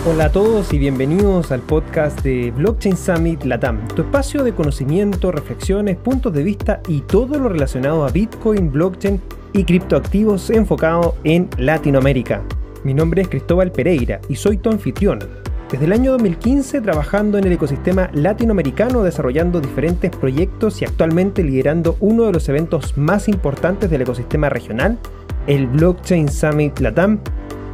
Hola a todos y bienvenidos al podcast de Blockchain Summit LATAM, tu espacio de conocimiento, reflexiones, puntos de vista y todo lo relacionado a Bitcoin, blockchain y criptoactivos enfocado en Latinoamérica. Mi nombre es Cristóbal Pereira y soy tu anfitrión. Desde el año 2015 trabajando en el ecosistema latinoamericano, desarrollando diferentes proyectos y actualmente liderando uno de los eventos más importantes del ecosistema regional, el Blockchain Summit LATAM,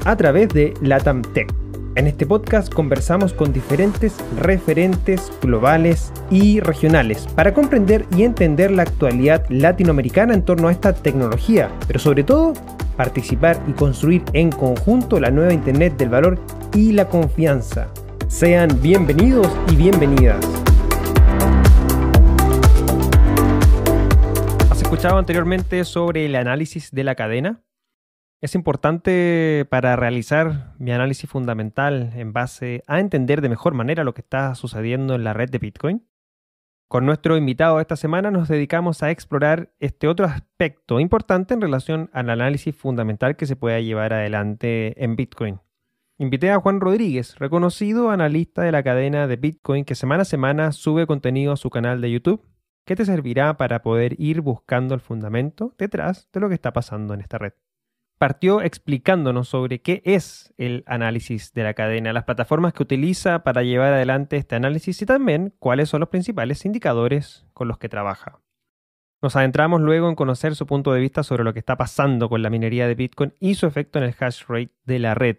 a través de LATAM Tech. En este podcast conversamos con diferentes referentes globales y regionales para comprender y entender la actualidad latinoamericana en torno a esta tecnología, pero sobre todo participar y construir en conjunto la nueva Internet del valor y la confianza. Sean bienvenidos y bienvenidas. ¿Has escuchado anteriormente sobre el análisis de la cadena? Es importante para realizar mi análisis fundamental en base a entender de mejor manera lo que está sucediendo en la red de Bitcoin. Con nuestro invitado esta semana nos dedicamos a explorar este otro aspecto importante en relación al análisis fundamental que se pueda llevar adelante en Bitcoin. Invité a Juan Rodríguez, reconocido analista de la cadena de Bitcoin que semana a semana sube contenido a su canal de YouTube, que te servirá para poder ir buscando el fundamento detrás de lo que está pasando en esta red. Partió explicándonos sobre qué es el análisis de la cadena, las plataformas que utiliza para llevar adelante este análisis y también cuáles son los principales indicadores con los que trabaja. Nos adentramos luego en conocer su punto de vista sobre lo que está pasando con la minería de Bitcoin y su efecto en el hash rate de la red.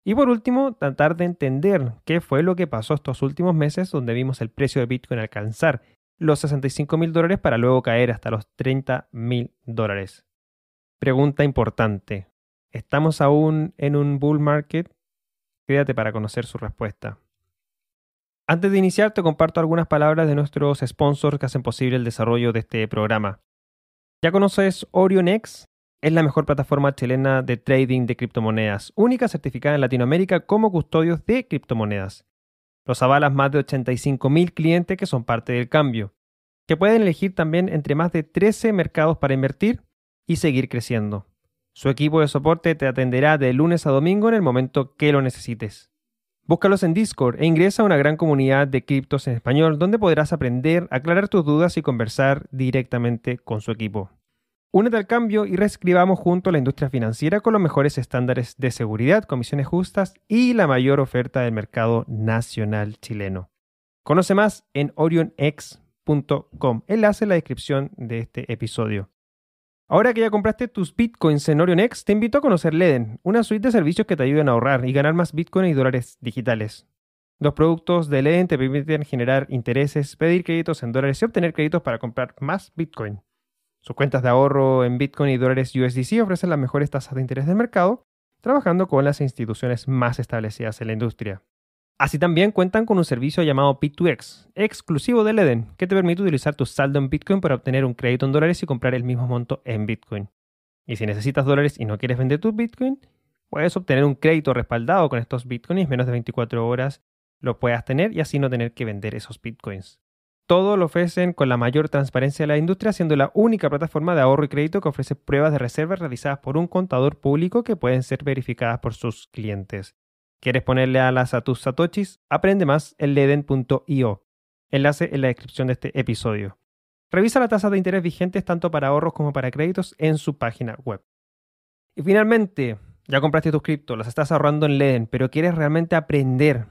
Y por último, tratar de entender qué fue lo que pasó estos últimos meses donde vimos el precio de Bitcoin alcanzar los $65,000 para luego caer hasta los $30,000. Pregunta importante. ¿Estamos aún en un bull market? Quédate para conocer su respuesta. Antes de iniciar, te comparto algunas palabras de nuestros sponsors que hacen posible el desarrollo de este programa. ¿Ya conoces OrionX? Es la mejor plataforma chilena de trading de criptomonedas, única certificada en Latinoamérica como custodios de criptomonedas. Los avalan más de 85,000 clientes que son parte del cambio, que pueden elegir también entre más de 13 mercados para invertir y seguir creciendo. Su equipo de soporte te atenderá de lunes a domingo en el momento que lo necesites. Búscalos en Discord e ingresa a una gran comunidad de criptos en español donde podrás aprender, aclarar tus dudas y conversar directamente con su equipo. Únete al cambio y reescribamos junto a la industria financiera con los mejores estándares de seguridad, comisiones justas y la mayor oferta del mercado nacional chileno. Conoce más en orionx.com. Enlace en la descripción de este episodio. Ahora que ya compraste tus bitcoins en OrionX, te invito a conocer Leden, una suite de servicios que te ayudan a ahorrar y ganar más bitcoin y dólares digitales. Los productos de Leden te permiten generar intereses, pedir créditos en dólares y obtener créditos para comprar más bitcoin. Sus cuentas de ahorro en bitcoin y dólares USDC ofrecen las mejores tasas de interés del mercado, trabajando con las instituciones más establecidas en la industria. Así también cuentan con un servicio llamado P2X, exclusivo de Leden, que te permite utilizar tu saldo en Bitcoin para obtener un crédito en dólares y comprar el mismo monto en Bitcoin. Y si necesitas dólares y no quieres vender tus Bitcoin, puedes obtener un crédito respaldado con estos Bitcoins y en menos de 24 horas lo puedas tener y así no tener que vender esos Bitcoins. Todo lo ofrecen con la mayor transparencia de la industria, siendo la única plataforma de ahorro y crédito que ofrece pruebas de reservas realizadas por un contador público que pueden ser verificadas por sus clientes. ¿Quieres ponerle alas a tus satoshis? Aprende más en leden.io. Enlace en la descripción de este episodio. Revisa las tasas de interés vigentes tanto para ahorros como para créditos en su página web. Y finalmente, ya compraste tus criptos, las estás ahorrando en Leden, pero quieres realmente aprender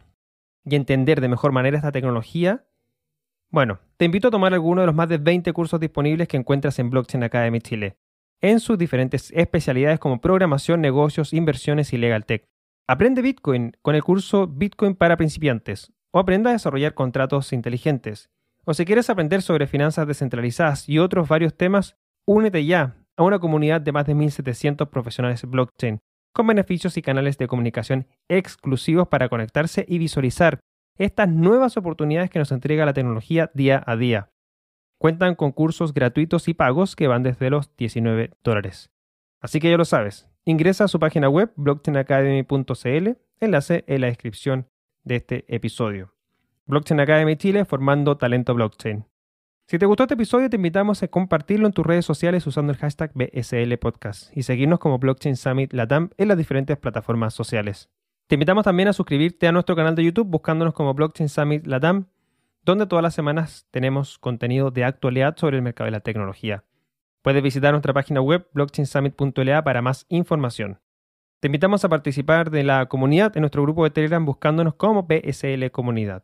y entender de mejor manera esta tecnología. Bueno, te invito a tomar alguno de los más de 20 cursos disponibles que encuentras en Blockchain Academy Chile, en sus diferentes especialidades como programación, negocios, inversiones y legal tech. Aprende Bitcoin con el curso Bitcoin para principiantes o aprenda a desarrollar contratos inteligentes. O si quieres aprender sobre finanzas descentralizadas y otros varios temas, únete ya a una comunidad de más de 1,700 profesionales blockchain con beneficios y canales de comunicación exclusivos para conectarse y visualizar estas nuevas oportunidades que nos entrega la tecnología día a día. Cuentan con cursos gratuitos y pagos que van desde los $19. Así que ya lo sabes. Ingresa a su página web blockchainacademy.cl, enlace en la descripción de este episodio. Blockchain Academy Chile, formando talento blockchain. Si te gustó este episodio, te invitamos a compartirlo en tus redes sociales usando el hashtag BSL Podcast y seguirnos como Blockchain Summit LATAM en las diferentes plataformas sociales. Te invitamos también a suscribirte a nuestro canal de YouTube buscándonos como Blockchain Summit Latam, donde todas las semanas tenemos contenido de actualidad sobre el mercado de la tecnología. Puedes visitar nuestra página web blockchainsummit.la para más información. Te invitamos a participar de la comunidad en nuestro grupo de Telegram buscándonos como PSL Comunidad.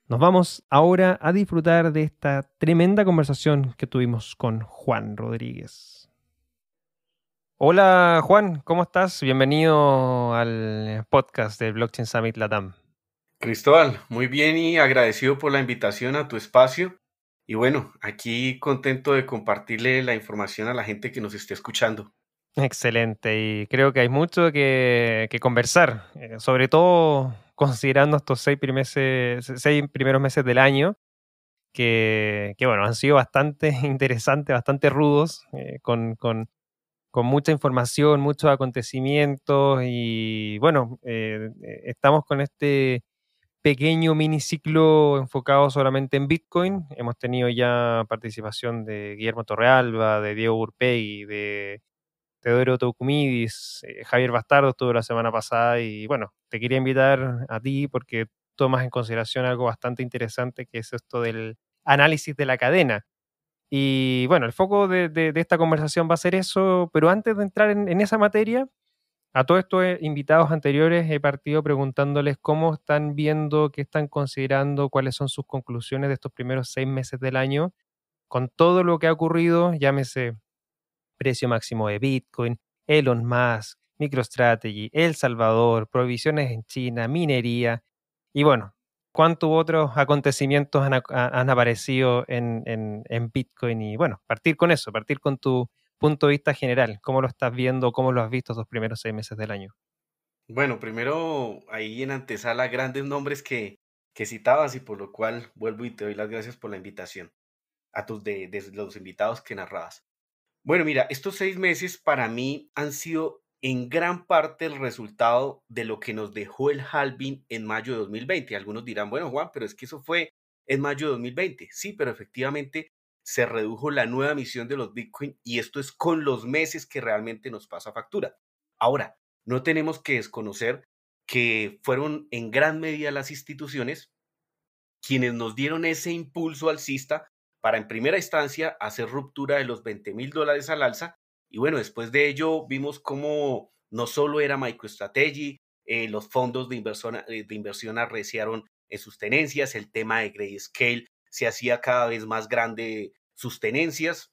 Nos vamos ahora a disfrutar de esta tremenda conversación que tuvimos con Juan Rodríguez. Hola Juan, ¿cómo estás? Bienvenido al podcast de Blockchain Summit Latam. Cristóbal, muy bien y agradecido por la invitación a tu espacio. Y bueno, aquí contento de compartirle la información a la gente que nos esté escuchando. Excelente, y creo que hay mucho que conversar, sobre todo considerando estos 6 primeros meses del año, que, bueno, han sido bastante interesantes, bastante rudos, con mucha información, muchos acontecimientos, y bueno, estamos con este pequeño miniciclo enfocado solamente en Bitcoin. Hemos tenido ya participación de Guillermo Torrealba, de Diego Urpegui, de Teodoro Tokumidis, Javier Bastardo estuvo la semana pasada y bueno, te quería invitar a ti porque tomas en consideración algo bastante interesante que es esto del análisis de la cadena. Y bueno, el foco de esta conversación va a ser eso, pero antes de entrar en esa materia, a todos estos invitados anteriores he partido preguntándoles cómo están viendo, qué están considerando, cuáles son sus conclusiones de estos primeros 6 meses del año, con todo lo que ha ocurrido, llámese precio máximo de Bitcoin, Elon Musk, MicroStrategy, El Salvador, prohibiciones en China, minería y bueno, cuántos otros acontecimientos han aparecido en Bitcoin y bueno, partir con eso, partir con tu punto de vista general, cómo lo estás viendo, cómo lo has visto estos primeros 6 meses del año. Bueno, primero ahí en antesala grandes nombres que citabas y por lo cual vuelvo y te doy las gracias por la invitación a tus de los invitados que narrabas. Bueno, mira, estos 6 meses para mí han sido en gran parte el resultado de lo que nos dejó el halving en mayo de 2020. Algunos dirán, bueno, Juan, pero es que eso fue en mayo de 2020. Sí, pero efectivamente se redujo la nueva emisión de los Bitcoin y esto es con los meses que realmente nos pasa factura. Ahora, no tenemos que desconocer que fueron en gran medida las instituciones quienes nos dieron ese impulso alcista para en primera instancia hacer ruptura de los $20,000 al alza. Y bueno, después de ello vimos cómo no solo era MicroStrategy, los fondos de inversión arreciaron en sus tenencias, el tema de Grayscale se hacía cada vez más grande sus tenencias.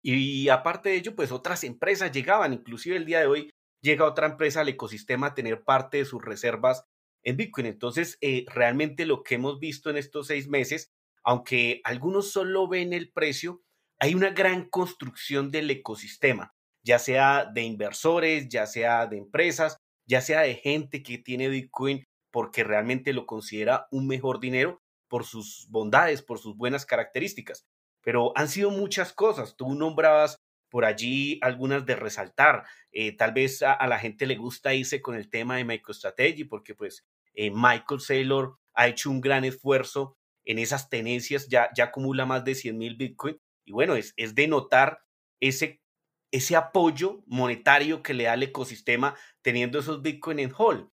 Y aparte de ello, pues otras empresas llegaban, inclusive el día de hoy llega otra empresa al ecosistema a tener parte de sus reservas en Bitcoin. Entonces, realmente lo que hemos visto en estos 6 meses, aunque algunos solo ven el precio, hay una gran construcción del ecosistema, ya sea de inversores, ya sea de empresas, ya sea de gente que tiene Bitcoin porque realmente lo considera un mejor dinero por sus bondades, por sus buenas características. Pero han sido muchas cosas. Tú nombrabas por allí algunas de resaltar. Tal vez a la gente le gusta irse con el tema de MicroStrategy porque pues Michael Saylor ha hecho un gran esfuerzo en esas tenencias, ya acumula más de 100,000 Bitcoin y bueno, es de notar ese, ese apoyo monetario que le da al ecosistema teniendo esos Bitcoin en hold.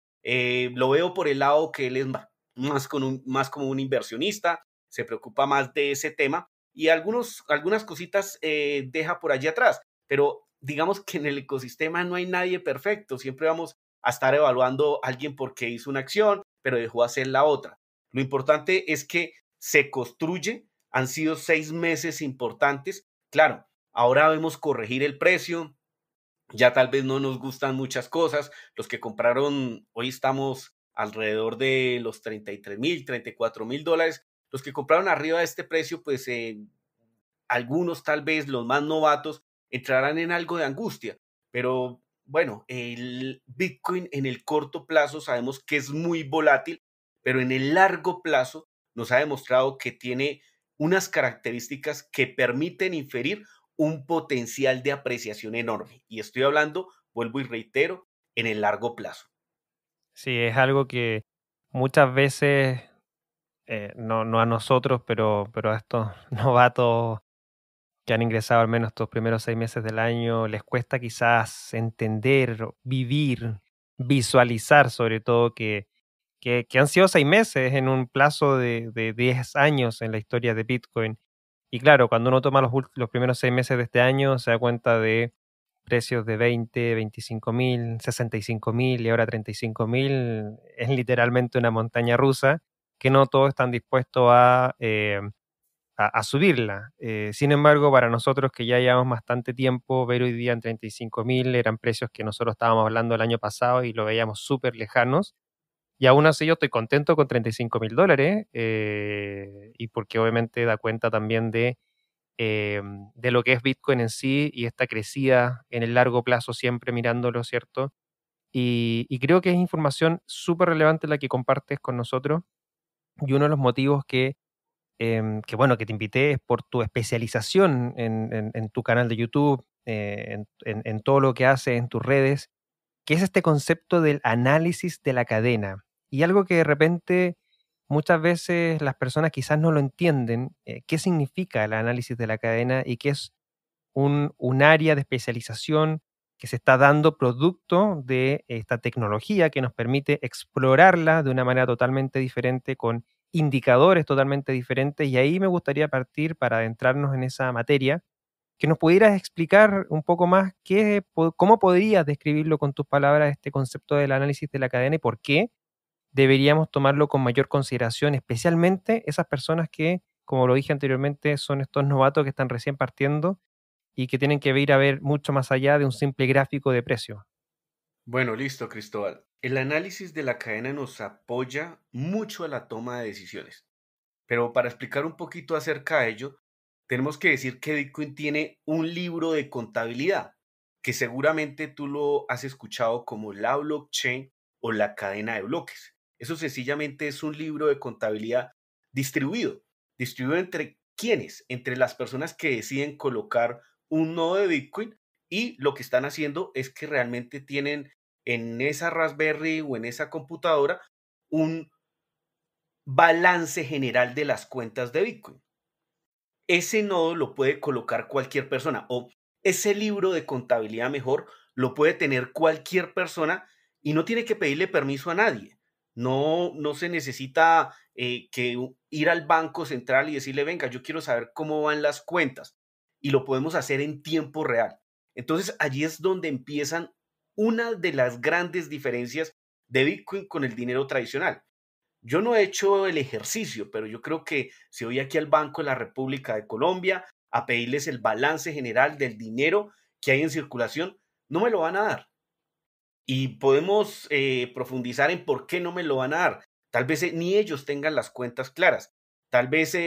Lo veo por el lado que él es más como un inversionista, se preocupa más de ese tema y algunas cositas deja por allí atrás, pero digamos que en el ecosistema no hay nadie perfecto, siempre vamos a estar evaluando a alguien porque hizo una acción, pero dejó hacer la otra. Lo importante es que se construye, han sido 6 meses importantes, claro, ahora vemos corregir el precio, ya tal vez no nos gustan muchas cosas, los que compraron, hoy estamos alrededor de los 33,000, $34,000, los que compraron arriba de este precio, pues algunos tal vez los más novatos entrarán en algo de angustia, pero bueno, el Bitcoin en el corto plazo sabemos que es muy volátil, pero en el largo plazo nos ha demostrado que tiene unas características que permiten inferir un potencial de apreciación enorme. Y estoy hablando, vuelvo y reitero, en el largo plazo. Sí, es algo que muchas veces, no a nosotros, pero a estos novatos que han ingresado al menos estos primeros 6 meses del año, les cuesta quizás entender, vivir visualizar sobre todo que han sido 6 meses en un plazo de 10 años en la historia de Bitcoin. Y claro, cuando uno toma los primeros 6 meses de este año, se da cuenta de precios de 20, 25.000, 65.000 y ahora 35.000. Es literalmente una montaña rusa que no todos están dispuestos a subirla. Sin embargo, para nosotros que ya llevamos bastante tiempo, ver hoy día en 35.000 eran precios que nosotros estábamos hablando el año pasado y lo veíamos súper lejanos. Y aún así yo estoy contento con $35.000, y porque obviamente da cuenta también de lo que es Bitcoin en sí y esta crecida en el largo plazo siempre mirándolo, ¿cierto? Y creo que es información súper relevante la que compartes con nosotros y uno de los motivos bueno, que te invité es por tu especialización en tu canal de YouTube, en todo lo que haces en tus redes, que es este concepto del análisis de la cadena. Y algo que de repente muchas veces las personas quizás no lo entienden, qué significa el análisis de la cadena y qué es un área de especialización que se está dando producto de esta tecnología que nos permite explorarla de una manera totalmente diferente, con indicadores totalmente diferentes. Y ahí me gustaría partir para adentrarnos en esa materia, que nos pudieras explicar un poco más cómo podrías describirlo con tus palabras, este concepto del análisis de la cadena y por qué deberíamos tomarlo con mayor consideración, especialmente esas personas que, como lo dije anteriormente, son estos novatos que están recién partiendo y que tienen que ir a ver mucho más allá de un simple gráfico de precio. Bueno, listo, Cristóbal. El análisis de la cadena nos apoya mucho a la toma de decisiones. Pero para explicar un poquito acerca de ello, tenemos que decir que Bitcoin tiene un libro de contabilidad, que seguramente tú lo has escuchado como la blockchain o la cadena de bloques. Eso sencillamente es un libro de contabilidad distribuido. ¿Distribuido entre quiénes? Entre las personas que deciden colocar un nodo de Bitcoin, y lo que están haciendo es que realmente tienen en esa Raspberry o en esa computadora un balance general de las cuentas de Bitcoin. Ese nodo lo puede colocar cualquier persona, o ese libro de contabilidad mejor lo puede tener cualquier persona y no tiene que pedirle permiso a nadie. No se necesita ir al Banco Central y decirle, venga, yo quiero saber cómo van las cuentas, y lo podemos hacer en tiempo real. Entonces allí es donde empiezan una de las grandes diferencias de Bitcoin con el dinero tradicional. Yo no he hecho el ejercicio, pero yo creo que si voy aquí al Banco de la República de Colombia a pedirles el balance general del dinero que hay en circulación, no me lo van a dar. Y podemos profundizar en por qué no me lo van a dar. Tal vez ni ellos tengan las cuentas claras. Tal vez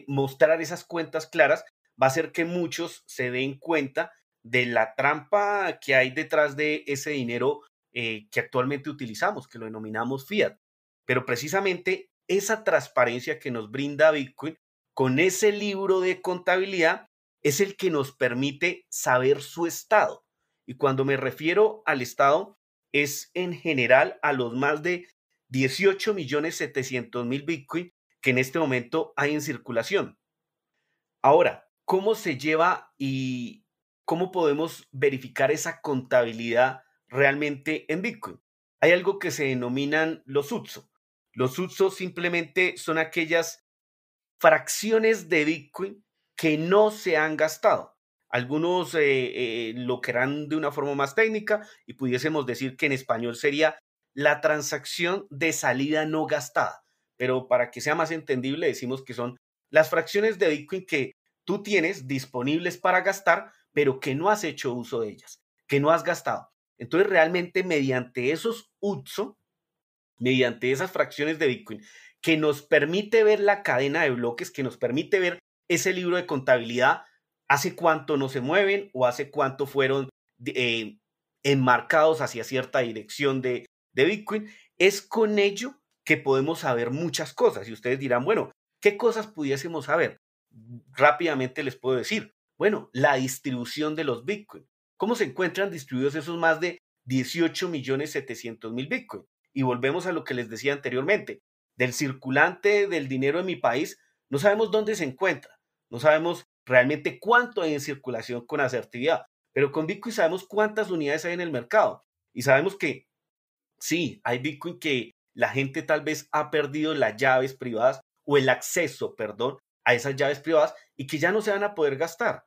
mostrar esas cuentas claras va a hacer que muchos se den cuenta de la trampa que hay detrás de ese dinero que actualmente utilizamos, que lo denominamos fiat. Pero precisamente esa transparencia que nos brinda Bitcoin con ese libro de contabilidad es el que nos permite saber su estado. Y cuando me refiero al estado, es en general a los más de 18.700.000 Bitcoin que en este momento hay en circulación. Ahora, ¿cómo se lleva y cómo podemos verificar esa contabilidad realmente en Bitcoin? Hay algo que se denominan los UTSO. Los UTSO simplemente son aquellas fracciones de Bitcoin que no se han gastado. Algunos lo querrán de una forma más técnica y pudiésemos decir que en español sería la transacción de salida no gastada. Pero para que sea más entendible, decimos que son las fracciones de Bitcoin que tú tienes disponibles para gastar, pero que no has hecho uso de ellas, que no has gastado. Entonces, realmente mediante esos UTSO, mediante esas fracciones de Bitcoin, que nos permite ver la cadena de bloques, que nos permite ver ese libro de contabilidad, hace cuánto no se mueven o hace cuánto fueron eh, enmarcados hacia cierta dirección de Bitcoin. Es con ello que podemos saber muchas cosas. Y ustedes dirán, bueno, ¿qué cosas pudiésemos saber? Rápidamente les puedo decir, bueno, la distribución de los Bitcoin. ¿Cómo se encuentran distribuidos esos más de 18.700.000 Bitcoin? Y volvemos a lo que les decía anteriormente, del circulante del dinero en mi país, no sabemos dónde se encuentra, no sabemos realmente cuánto hay en circulación con asertividad, pero con Bitcoin sabemos cuántas unidades hay en el mercado y sabemos que Sí, hay Bitcoin que la gente tal vez ha perdido las llaves privadas o el acceso, perdón, a esas llaves privadas y que ya no se van a poder gastar.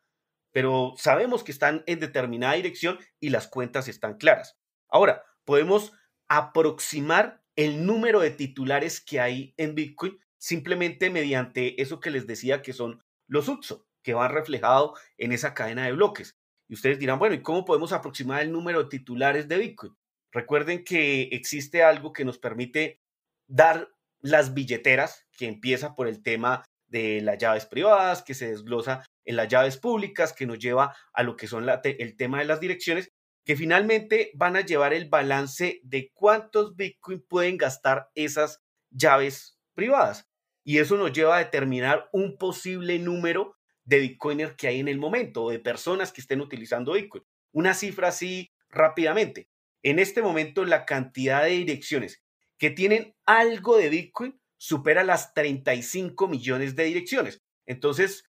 Pero sabemos que están en determinada dirección y las cuentas están claras. Ahora, podemos aproximar el número de titulares que hay en Bitcoin simplemente mediante eso que les decía que son los UTSO, que van reflejados en esa cadena de bloques. Y ustedes dirán, bueno, ¿y cómo podemos aproximar el número de titulares de Bitcoin? Recuerden que existe algo que nos permite dar las billeteras, que empieza por el tema de las llaves privadas, que se desglosa en las llaves públicas, que nos lleva a lo que son el tema de las direcciones, que finalmente van a llevar el balance de cuántos Bitcoin pueden gastar esas llaves privadas. Y eso nos lleva a determinar un posible número de Bitcoiners que hay en el momento o de personas que estén utilizando Bitcoin. Una cifra así rápidamente. En este momento, la cantidad de direcciones que tienen algo de Bitcoin supera las 35 millones de direcciones. Entonces,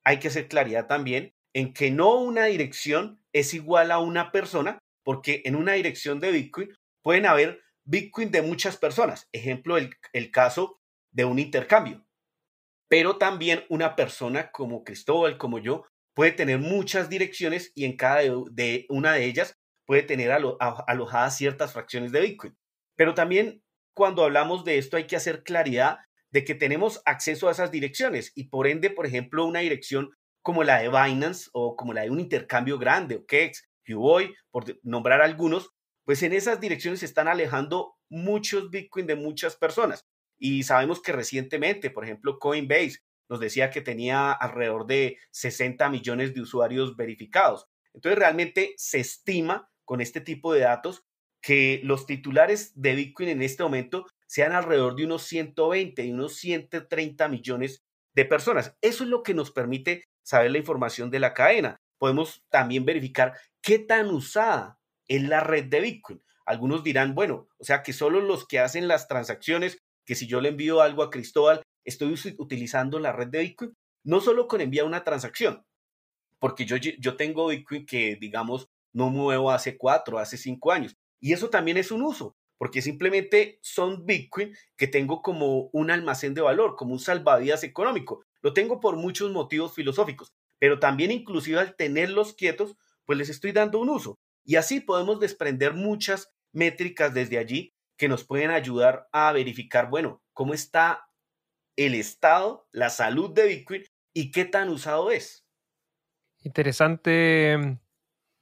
hay que hacer claridad también en que no una dirección es igual a una persona, porque en una dirección de Bitcoin pueden haber Bitcoin de muchas personas. Ejemplo, el caso de un intercambio. Pero también una persona como Cristóbal, como yo, puede tener muchas direcciones y en cada de una de ellas puede tener alojadas ciertas fracciones de Bitcoin. Pero también cuando hablamos de esto hay que hacer claridad de que tenemos acceso a esas direcciones y por ende, por ejemplo, una dirección como la de Binance o como la de un intercambio grande o Kex, Huobi, por nombrar algunos, pues en esas direcciones se están alejando muchos Bitcoin de muchas personas. Y sabemos que recientemente, por ejemplo, Coinbase nos decía que tenía alrededor de 60 millones de usuarios verificados. Entonces, realmente se estima con este tipo de datos que los titulares de Bitcoin en este momento sean alrededor de unos 120 y unos 130 millones de personas. Eso es lo que nos permite saber la información de la cadena. Podemos también verificar qué tan usada es la red de Bitcoin. Algunos dirán, bueno, o sea que solo los que hacen las transacciones, que si yo le envío algo a Cristóbal, estoy utilizando la red de Bitcoin, no solo con enviar una transacción, porque yo tengo Bitcoin que, digamos, no muevo hace 4, hace 5 años. Y eso también es un uso, porque simplemente son Bitcoin que tengo como un almacén de valor, como un salvavidas económico. Lo tengo por muchos motivos filosóficos, pero también inclusive al tenerlos quietos, pues les estoy dando un uso. Y así podemos desprender muchas métricas desde allí que nos pueden ayudar a verificar, bueno, cómo está el estado, la salud de Bitcoin y qué tan usado es. Interesante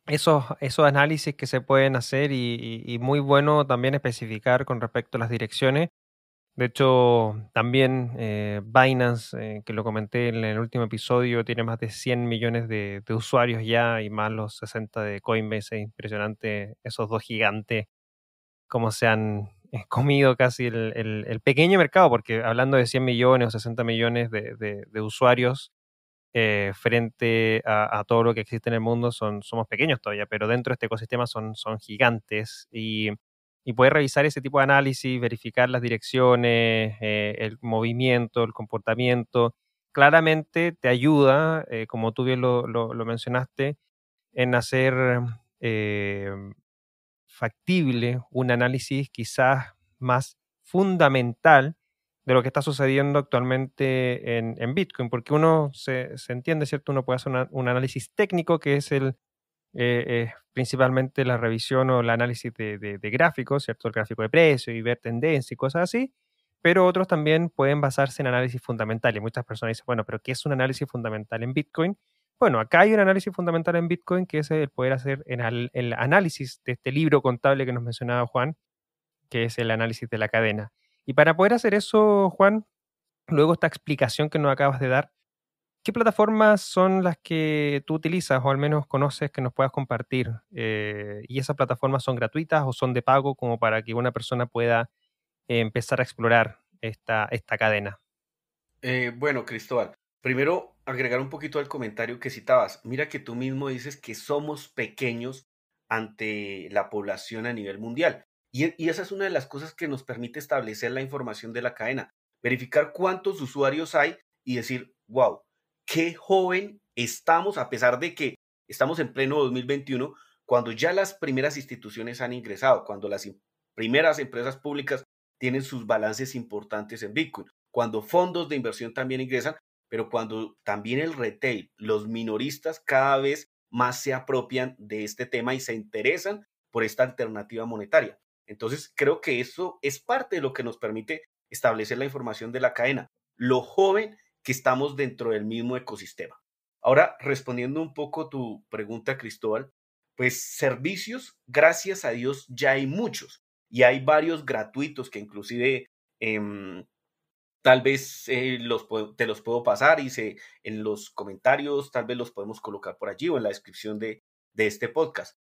esos análisis que se pueden hacer y muy bueno también especificar con respecto a las direcciones. De hecho, también Binance, que lo comenté en el último episodio, tiene más de 100 millones de usuarios ya y más los 60 de Coinbase. Es impresionante esos dos gigantes, cómo se han comido casi el pequeño mercado, porque hablando de 100 millones o 60 millones de usuarios, frente a todo lo que existe en el mundo, somos pequeños todavía, pero dentro de este ecosistema son gigantes y poder revisar ese tipo de análisis, verificar las direcciones, el movimiento, el comportamiento, claramente te ayuda, como tú bien lo mencionaste, en hacer eh, factible un análisis quizás más fundamental de lo que está sucediendo actualmente en Bitcoin, porque uno se entiende, ¿cierto? Uno puede hacer un análisis técnico, que es principalmente la revisión o el análisis de gráficos, ¿cierto? El gráfico de precio y ver tendencia y cosas así, pero otros también pueden basarse en análisis fundamental. Y muchas personas dicen, bueno, pero ¿qué es un análisis fundamental en Bitcoin? Bueno, acá hay un análisis fundamental en Bitcoin, que es el poder hacer el análisis de este libro contable que nos mencionaba Juan, que es el análisis de la cadena. Y para poder hacer eso, Juan, luego esta explicación que nos acabas de dar, ¿qué plataformas son las que tú utilizas o al menos conoces que nos puedas compartir? ¿Y esas plataformas son gratuitas o son de pago como para que una persona pueda empezar a explorar esta cadena? Bueno, Cristóbal, primero agregar un poquito al comentario que citabas. Mira que tú mismo dices que somos pequeños ante la población a nivel mundial. Y esa es una de las cosas que nos permite establecer la información de la cadena. Verificar cuántos usuarios hay y decir, wow, qué joven estamos, a pesar de que estamos en pleno 2021, cuando ya las primeras instituciones han ingresado, cuando las primeras empresas públicas tienen sus balances importantes en Bitcoin, cuando fondos de inversión también ingresan, pero cuando también el retail, los minoristas cada vez más se apropian de este tema y se interesan por esta alternativa monetaria. Entonces, creo que eso es parte de lo que nos permite establecer la información de la cadena, lo joven que estamos dentro del mismo ecosistema. Ahora, respondiendo un poco tu pregunta, Cristóbal, pues servicios, gracias a Dios, ya hay muchos y hay varios gratuitos que inclusive tal vez te los puedo pasar y en los comentarios tal vez los podemos colocar por allí o en la descripción de este podcast.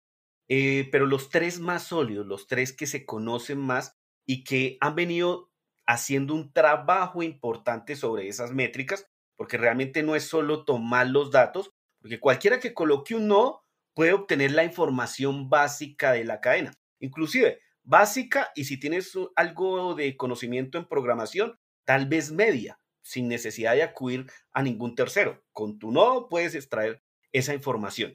Pero los tres más sólidos, los tres que se conocen más y que han venido haciendo un trabajo importante sobre esas métricas, porque realmente no es solo tomar los datos, porque cualquiera que coloque un nodo puede obtener la información básica de la cadena, inclusive básica, y si tienes algo de conocimiento en programación, tal vez media, sin necesidad de acudir a ningún tercero. Con tu nodo puedes extraer esa información.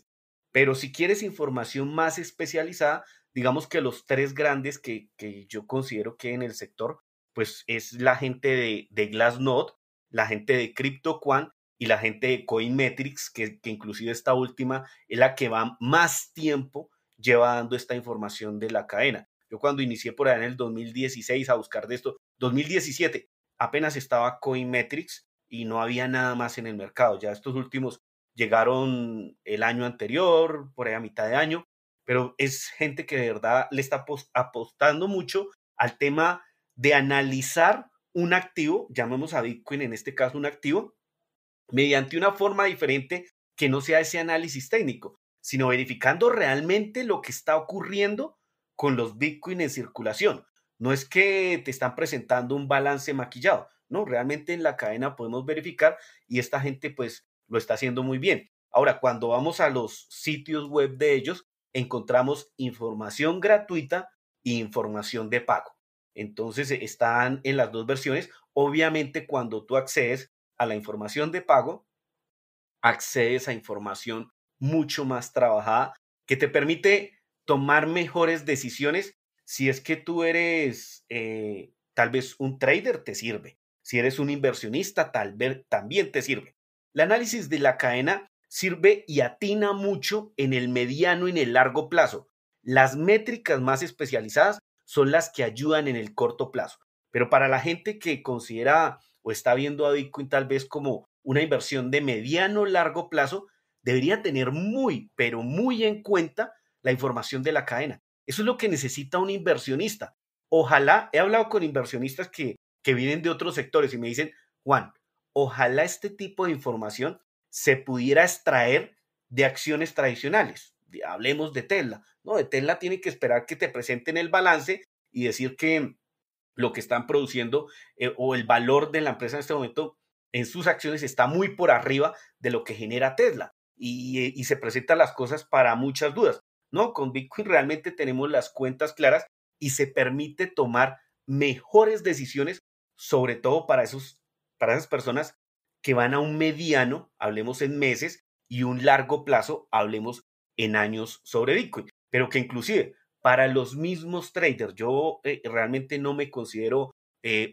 Pero si quieres información más especializada, digamos que los tres grandes que yo considero que en el sector, pues es la gente de Glassnode, la gente de CryptoQuant y la gente de Coinmetrics, que inclusive esta última es la que va más tiempo lleva dando esta información de la cadena. Yo cuando inicié por allá en el 2016 a buscar de esto, 2017, apenas estaba Coinmetrics y no había nada más en el mercado. Ya estos últimos llegaron el año anterior, por ahí a mitad de año, pero es gente que de verdad le está apostando mucho al tema de analizar un activo, llamemos a Bitcoin en este caso un activo, mediante una forma diferente que no sea ese análisis técnico, sino verificando realmente lo que está ocurriendo con los Bitcoin en circulación. No es que te están presentando un balance maquillado, no, realmente en la cadena podemos verificar y esta gente pues lo está haciendo muy bien. Ahora, cuando vamos a los sitios web de ellos, encontramos información gratuita e información de pago. Entonces están en las dos versiones. Obviamente, cuando tú accedes a la información de pago, accedes a información mucho más trabajada que te permite tomar mejores decisiones. Si es que tú eres tal vez un trader, te sirve. Si eres un inversionista, tal vez también te sirve. El análisis de la cadena sirve y atina mucho en el mediano y en el largo plazo. Las métricas más especializadas son las que ayudan en el corto plazo. Pero para la gente que considera o está viendo a Bitcoin tal vez como una inversión de mediano largo plazo, debería tener muy, pero muy en cuenta la información de la cadena. Eso es lo que necesita un inversionista. Ojalá, he hablado con inversionistas que vienen de otros sectores y me dicen, Juan, ojalá este tipo de información se pudiera extraer de acciones tradicionales. Hablemos de Tesla. No, de Tesla tiene que esperar que te presenten el balance y decir que lo que están produciendo o el valor de la empresa en este momento en sus acciones está muy por arriba de lo que genera Tesla y se presentan las cosas para muchas dudas. No, con Bitcoin realmente tenemos las cuentas claras y se permite tomar mejores decisiones, sobre todo para esas personas que van a un mediano, hablemos en meses, y un largo plazo, hablemos en años sobre Bitcoin, pero que inclusive para los mismos traders, yo realmente no me considero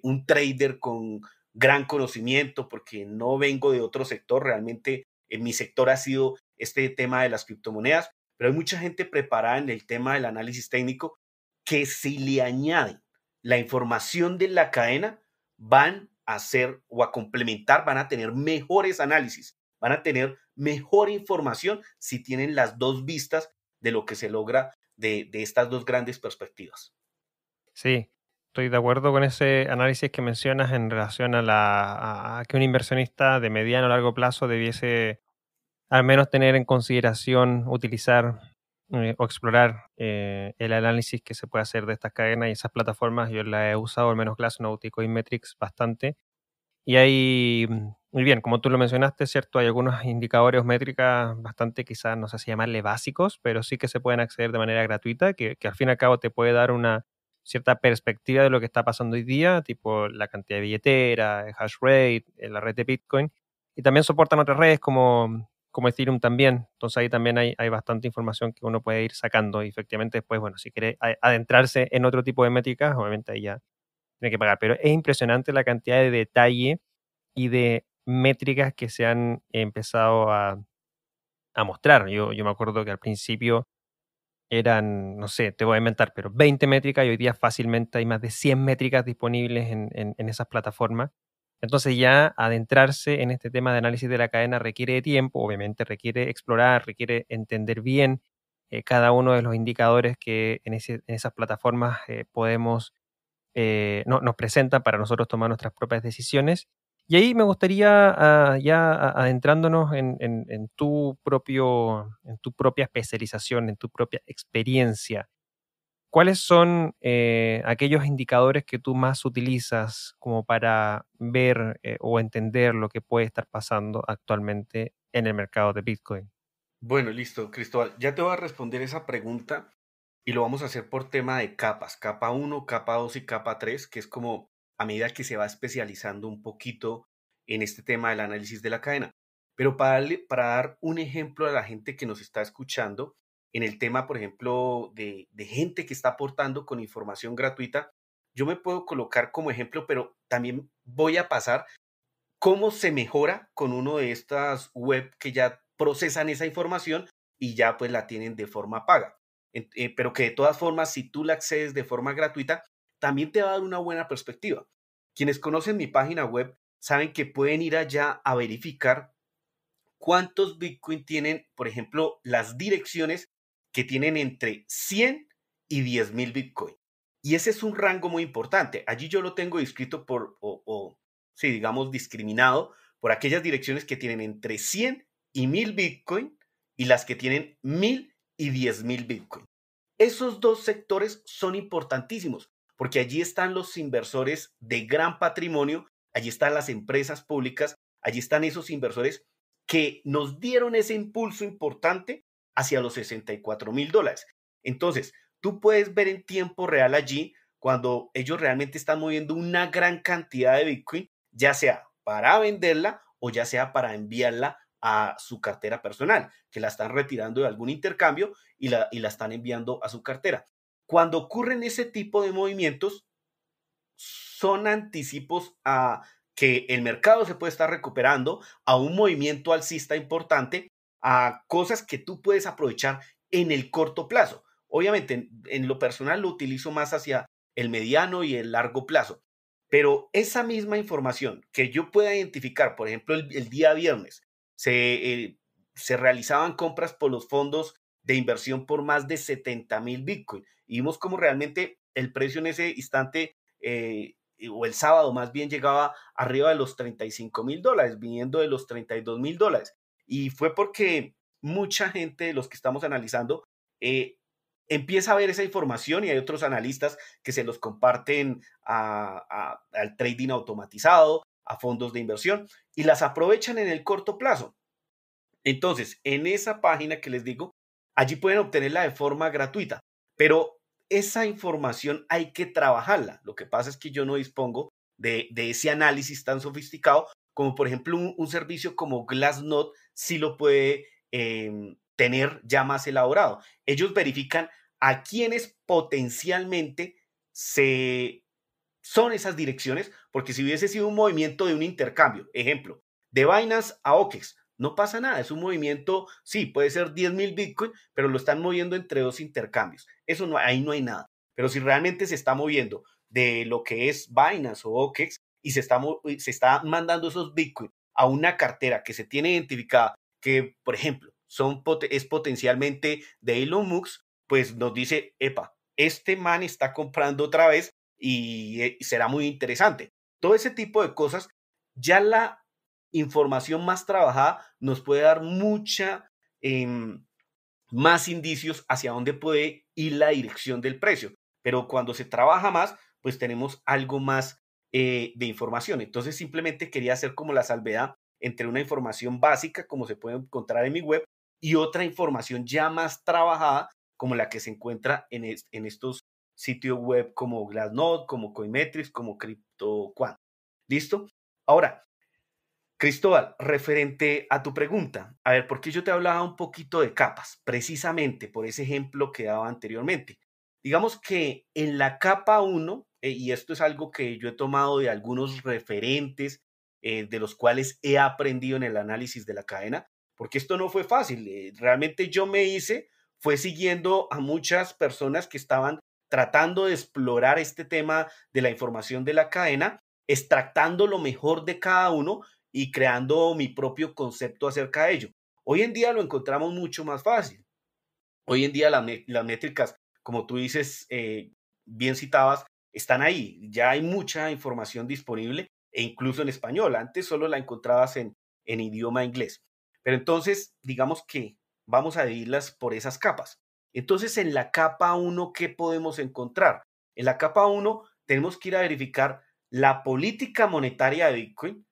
un trader con gran conocimiento porque no vengo de otro sector, realmente en mi sector ha sido este tema de las criptomonedas, pero hay mucha gente preparada en el tema del análisis técnico que si le añaden la información de la cadena, van a hacer o a complementar, van a tener mejores análisis, van a tener mejor información si tienen las dos vistas de lo que se logra de estas dos grandes perspectivas. Sí, estoy de acuerdo con ese análisis que mencionas en relación a que un inversionista de mediano a largo plazo debiese al menos tener en consideración utilizar o explorar el análisis que se puede hacer de estas cadenas y esas plataformas. Yo las he usado, al menos Glassnode y Coinmetrics, bastante. Y hay, muy bien, como tú lo mencionaste, ¿cierto? Hay algunos indicadores o métricas bastante, quizás, no sé si llamarle básicos, pero sí que se pueden acceder de manera gratuita, que al fin y al cabo te puede dar una cierta perspectiva de lo que está pasando hoy día, tipo la cantidad de billetera, el hash rate, la red de Bitcoin. Y también soportan otras redes como como Ethereum también. Entonces ahí también hay bastante información que uno puede ir sacando. Y efectivamente después, bueno, si quiere adentrarse en otro tipo de métricas, obviamente ahí ya tiene que pagar. Pero es impresionante la cantidad de detalle y de métricas que se han empezado a mostrar. Yo me acuerdo que al principio eran, no sé, te voy a inventar, pero 20 métricas y hoy día fácilmente hay más de 100 métricas disponibles en esas plataformas. Entonces ya adentrarse en este tema de análisis de la cadena requiere de tiempo, obviamente requiere explorar, requiere entender bien cada uno de los indicadores que en esas plataformas podemos nos presentan para nosotros tomar nuestras propias decisiones. Y ahí me gustaría, adentrándonos en tu propia especialización, en tu propia experiencia, ¿cuáles son aquellos indicadores que tú más utilizas como para ver o entender lo que puede estar pasando actualmente en el mercado de Bitcoin? Bueno, listo, Cristóbal. Ya te voy a responder esa pregunta y lo vamos a hacer por tema de capas, capa uno, capa 2 y capa 3, que es como a medida que se va especializando un poquito en este tema del análisis de la cadena. Pero para dar un ejemplo a la gente que nos está escuchando, en el tema, por ejemplo, de gente que está aportando con información gratuita, yo me puedo colocar como ejemplo, pero también voy a pasar cómo se mejora con uno de estas web que ya procesan esa información y ya pues la tienen de forma paga. Pero que de todas formas, si tú la accedes de forma gratuita, también te va a dar una buena perspectiva. Quienes conocen mi página web saben que pueden ir allá a verificar cuántos Bitcoin tienen, por ejemplo, las direcciones que tienen entre 100 y 10.000 Bitcoin. Y ese es un rango muy importante. Allí yo lo tengo descrito sí, digamos, discriminado por aquellas direcciones que tienen entre 100 y 1.000 Bitcoin y las que tienen 1.000 y 10.000 Bitcoin. Esos dos sectores son importantísimos porque allí están los inversores de gran patrimonio, allí están las empresas públicas, allí están esos inversores que nos dieron ese impulso importante hacia los $64,000. Entonces, tú puedes ver en tiempo real allí cuando ellos realmente están moviendo una gran cantidad de Bitcoin, ya sea para venderla o ya sea para enviarla a su cartera personal, que la están retirando de algún intercambio y la están enviando a su cartera. Cuando ocurren ese tipo de movimientos, son anticipos a que el mercado se puede estar recuperando, a un movimiento alcista importante, a cosas que tú puedes aprovechar en el corto plazo. Obviamente, en lo personal lo utilizo más hacia el mediano y el largo plazo, pero esa misma información que yo pueda identificar, por ejemplo, el día viernes, se realizaban compras por los fondos de inversión por más de 70,000 Bitcoin y vimos cómo realmente el precio en ese instante o el sábado más bien llegaba arriba de los $35,000, viniendo de los $32,000. Y fue porque mucha gente de los que estamos analizando eh, empieza a ver esa información y hay otros analistas que se los comparten al trading automatizado, a fondos de inversión y las aprovechan en el corto plazo. Entonces, en esa página que les digo, allí pueden obtenerla de forma gratuita, pero esa información hay que trabajarla. Lo que pasa es que yo no dispongo de ese análisis tan sofisticado como, por ejemplo, un servicio como Glassnode sí lo puede tener ya más elaborado. Ellos verifican a quienes potencialmente se son esas direcciones, porque si hubiese sido un movimiento de un intercambio, ejemplo, de Binance a OKEX, no pasa nada, es un movimiento, sí, puede ser 10,000 Bitcoin, pero lo están moviendo entre dos intercambios. Eso no, ahí no hay nada. Pero si realmente se está moviendo de lo que es Binance o OKEX y se está mandando esos Bitcoin a una cartera que se tiene identificada, que por ejemplo es potencialmente de Elon Musk, pues nos dice, epa, este man está comprando otra vez y será muy interesante. Todo ese tipo de cosas, ya la información más trabajada nos puede dar mucha más indicios hacia dónde puede ir la dirección del precio. Pero cuando se trabaja más, pues tenemos algo más de información. Entonces simplemente quería hacer como la salvedad entre una información básica, como se puede encontrar en mi web, y otra información ya más trabajada, como la que se encuentra en estos sitios web como Glassnode, como Coinmetrics, como CryptoQuant. ¿Listo? Ahora, Cristóbal, referente a tu pregunta, a ver, ¿por qué yo te hablaba un poquito de capas? Precisamente por ese ejemplo que daba anteriormente. Digamos que en la capa uno, y esto es algo que yo he tomado de algunos referentes de los cuales he aprendido en el análisis de la cadena, porque esto no fue fácil. Realmente yo me hice, fue siguiendo a muchas personas que estaban tratando de explorar este tema de la información de la cadena, extractando lo mejor de cada uno y creando mi propio concepto acerca de ello. Hoy en día lo encontramos mucho más fácil. Hoy en día las métricas, como tú dices, bien citabas, están ahí. Ya hay mucha información disponible e incluso en español. Antes solo la encontrabas en idioma inglés. Pero entonces, digamos que vamos a dividirlas por esas capas. Entonces, en la capa uno, ¿qué podemos encontrar? En la capa uno tenemos que ir a verificar la política monetaria de Bitcoin,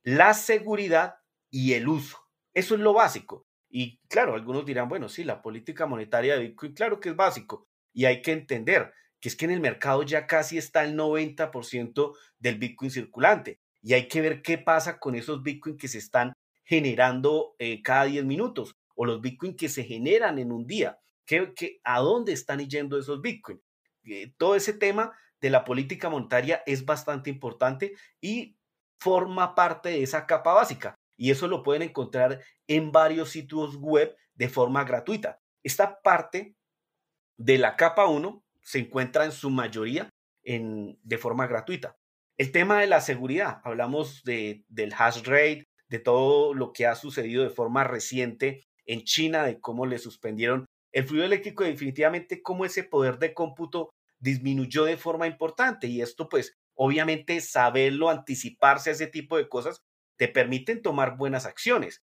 la seguridad y el uso. Eso es lo básico. Y claro, algunos dirán, bueno, sí, la política monetaria de Bitcoin, claro que es básico. Y hay que entender que es que en el mercado ya casi está el 90% del Bitcoin circulante. Y hay que ver qué pasa con esos Bitcoin que se están generando cada 10 minutos o los Bitcoin que se generan en un día. ¿A dónde están yendo esos Bitcoin? Todo ese tema de la política monetaria es bastante importante y forma parte de esa capa básica. Y eso lo pueden encontrar en varios sitios web de forma gratuita. Esta parte de la capa uno se encuentra en su mayoría de forma gratuita. El tema de la seguridad, hablamos del hash rate, de todo lo que ha sucedido de forma reciente en China, de cómo le suspendieron el fluido eléctrico y definitivamente cómo ese poder de cómputo disminuyó de forma importante. Y esto pues obviamente saberlo, anticiparse a ese tipo de cosas, te permiten tomar buenas acciones.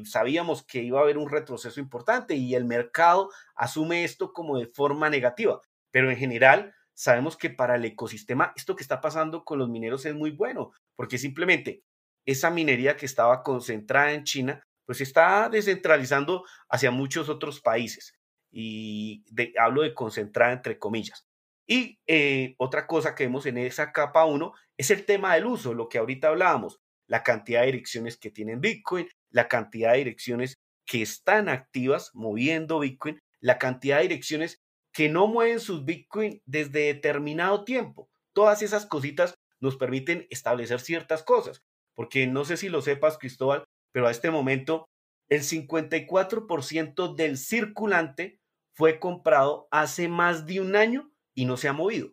Sabíamos que iba a haber un retroceso importante y el mercado asume esto como de forma negativa, pero en general sabemos que para el ecosistema esto que está pasando con los mineros es muy bueno, porque simplemente esa minería que estaba concentrada en China, pues se está descentralizando hacia muchos otros países. Y hablo de concentrada entre comillas. Y otra cosa que vemos en esa capa uno es el tema del uso, lo que ahorita hablábamos, la cantidad de direcciones que tienen Bitcoin, la cantidad de direcciones que están activas moviendo Bitcoin, la cantidad de direcciones que no mueven sus Bitcoin desde determinado tiempo. Todas esas cositas nos permiten establecer ciertas cosas, porque no sé si lo sepas, Cristóbal, pero a este momento el 54% del circulante fue comprado hace más de un año y no se ha movido.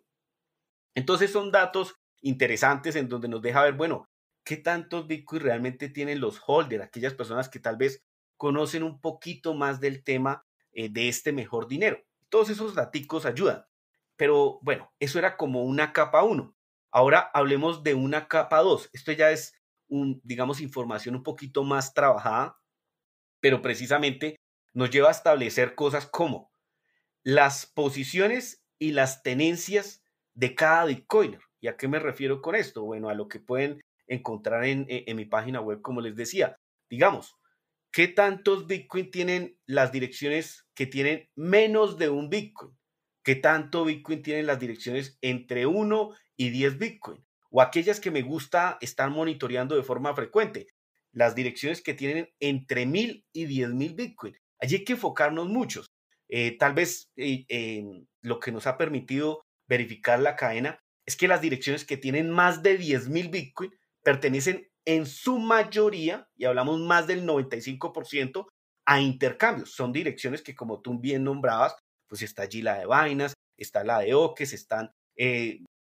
Entonces son datos interesantes en donde nos deja ver, bueno, qué tantos Bitcoin realmente tienen los holders, aquellas personas que tal vez conocen un poquito más del tema de este mejor dinero. Todos esos daticos ayudan. Pero bueno, eso era como una capa uno. Ahora hablemos de una capa 2. Esto ya es digamos, información un poquito más trabajada, pero precisamente nos lleva a establecer cosas como las posiciones y las tenencias de cada Bitcoiner. ¿Y a qué me refiero con esto? Bueno, a lo que pueden encontrar en mi página web, como les decía. Digamos, ¿qué tantos Bitcoin tienen las direcciones que tienen menos de un Bitcoin? ¿Qué tanto Bitcoin tienen las direcciones entre 1 y 10 Bitcoin? O aquellas que me gusta estar monitoreando de forma frecuente, las direcciones que tienen entre 1000 y 10.000 Bitcoin. Allí hay que enfocarnos muchos. Tal vez lo que nos ha permitido verificar la cadena es que las direcciones que tienen más de 10.000 Bitcoin pertenecen en su mayoría, y hablamos más del 95%, a intercambios. Son direcciones que, como tú bien nombrabas, pues está allí la de Binance, está la de Oques, están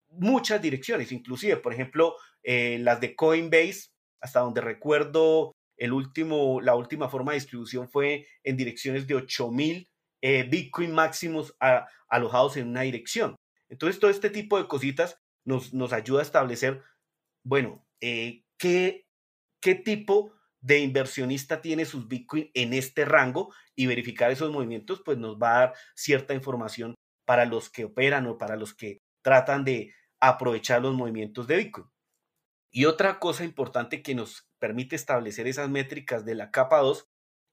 muchas direcciones, inclusive, por ejemplo, las de Coinbase, hasta donde recuerdo, la última forma de distribución fue en direcciones de 8.000 Bitcoin máximos alojados en una dirección. Entonces, todo este tipo de cositas nos ayuda a establecer, bueno, qué tipo de inversionista tiene sus Bitcoin en este rango y verificar esos movimientos, pues nos va a dar cierta información para los que operan o para los que tratan de aprovechar los movimientos de Bitcoin. Y otra cosa importante que nos permite establecer esas métricas de la capa 2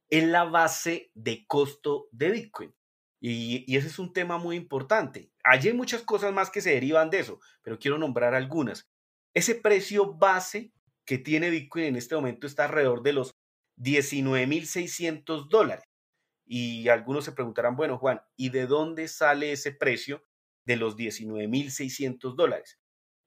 es la base de costo de Bitcoin. Y ese es un tema muy importante. Allí hay muchas cosas más que se derivan de eso, pero quiero nombrar algunas. Ese precio base que tiene Bitcoin en este momento está alrededor de los $19,600. Y algunos se preguntarán, bueno, Juan, ¿y de dónde sale ese precio de los $19,600?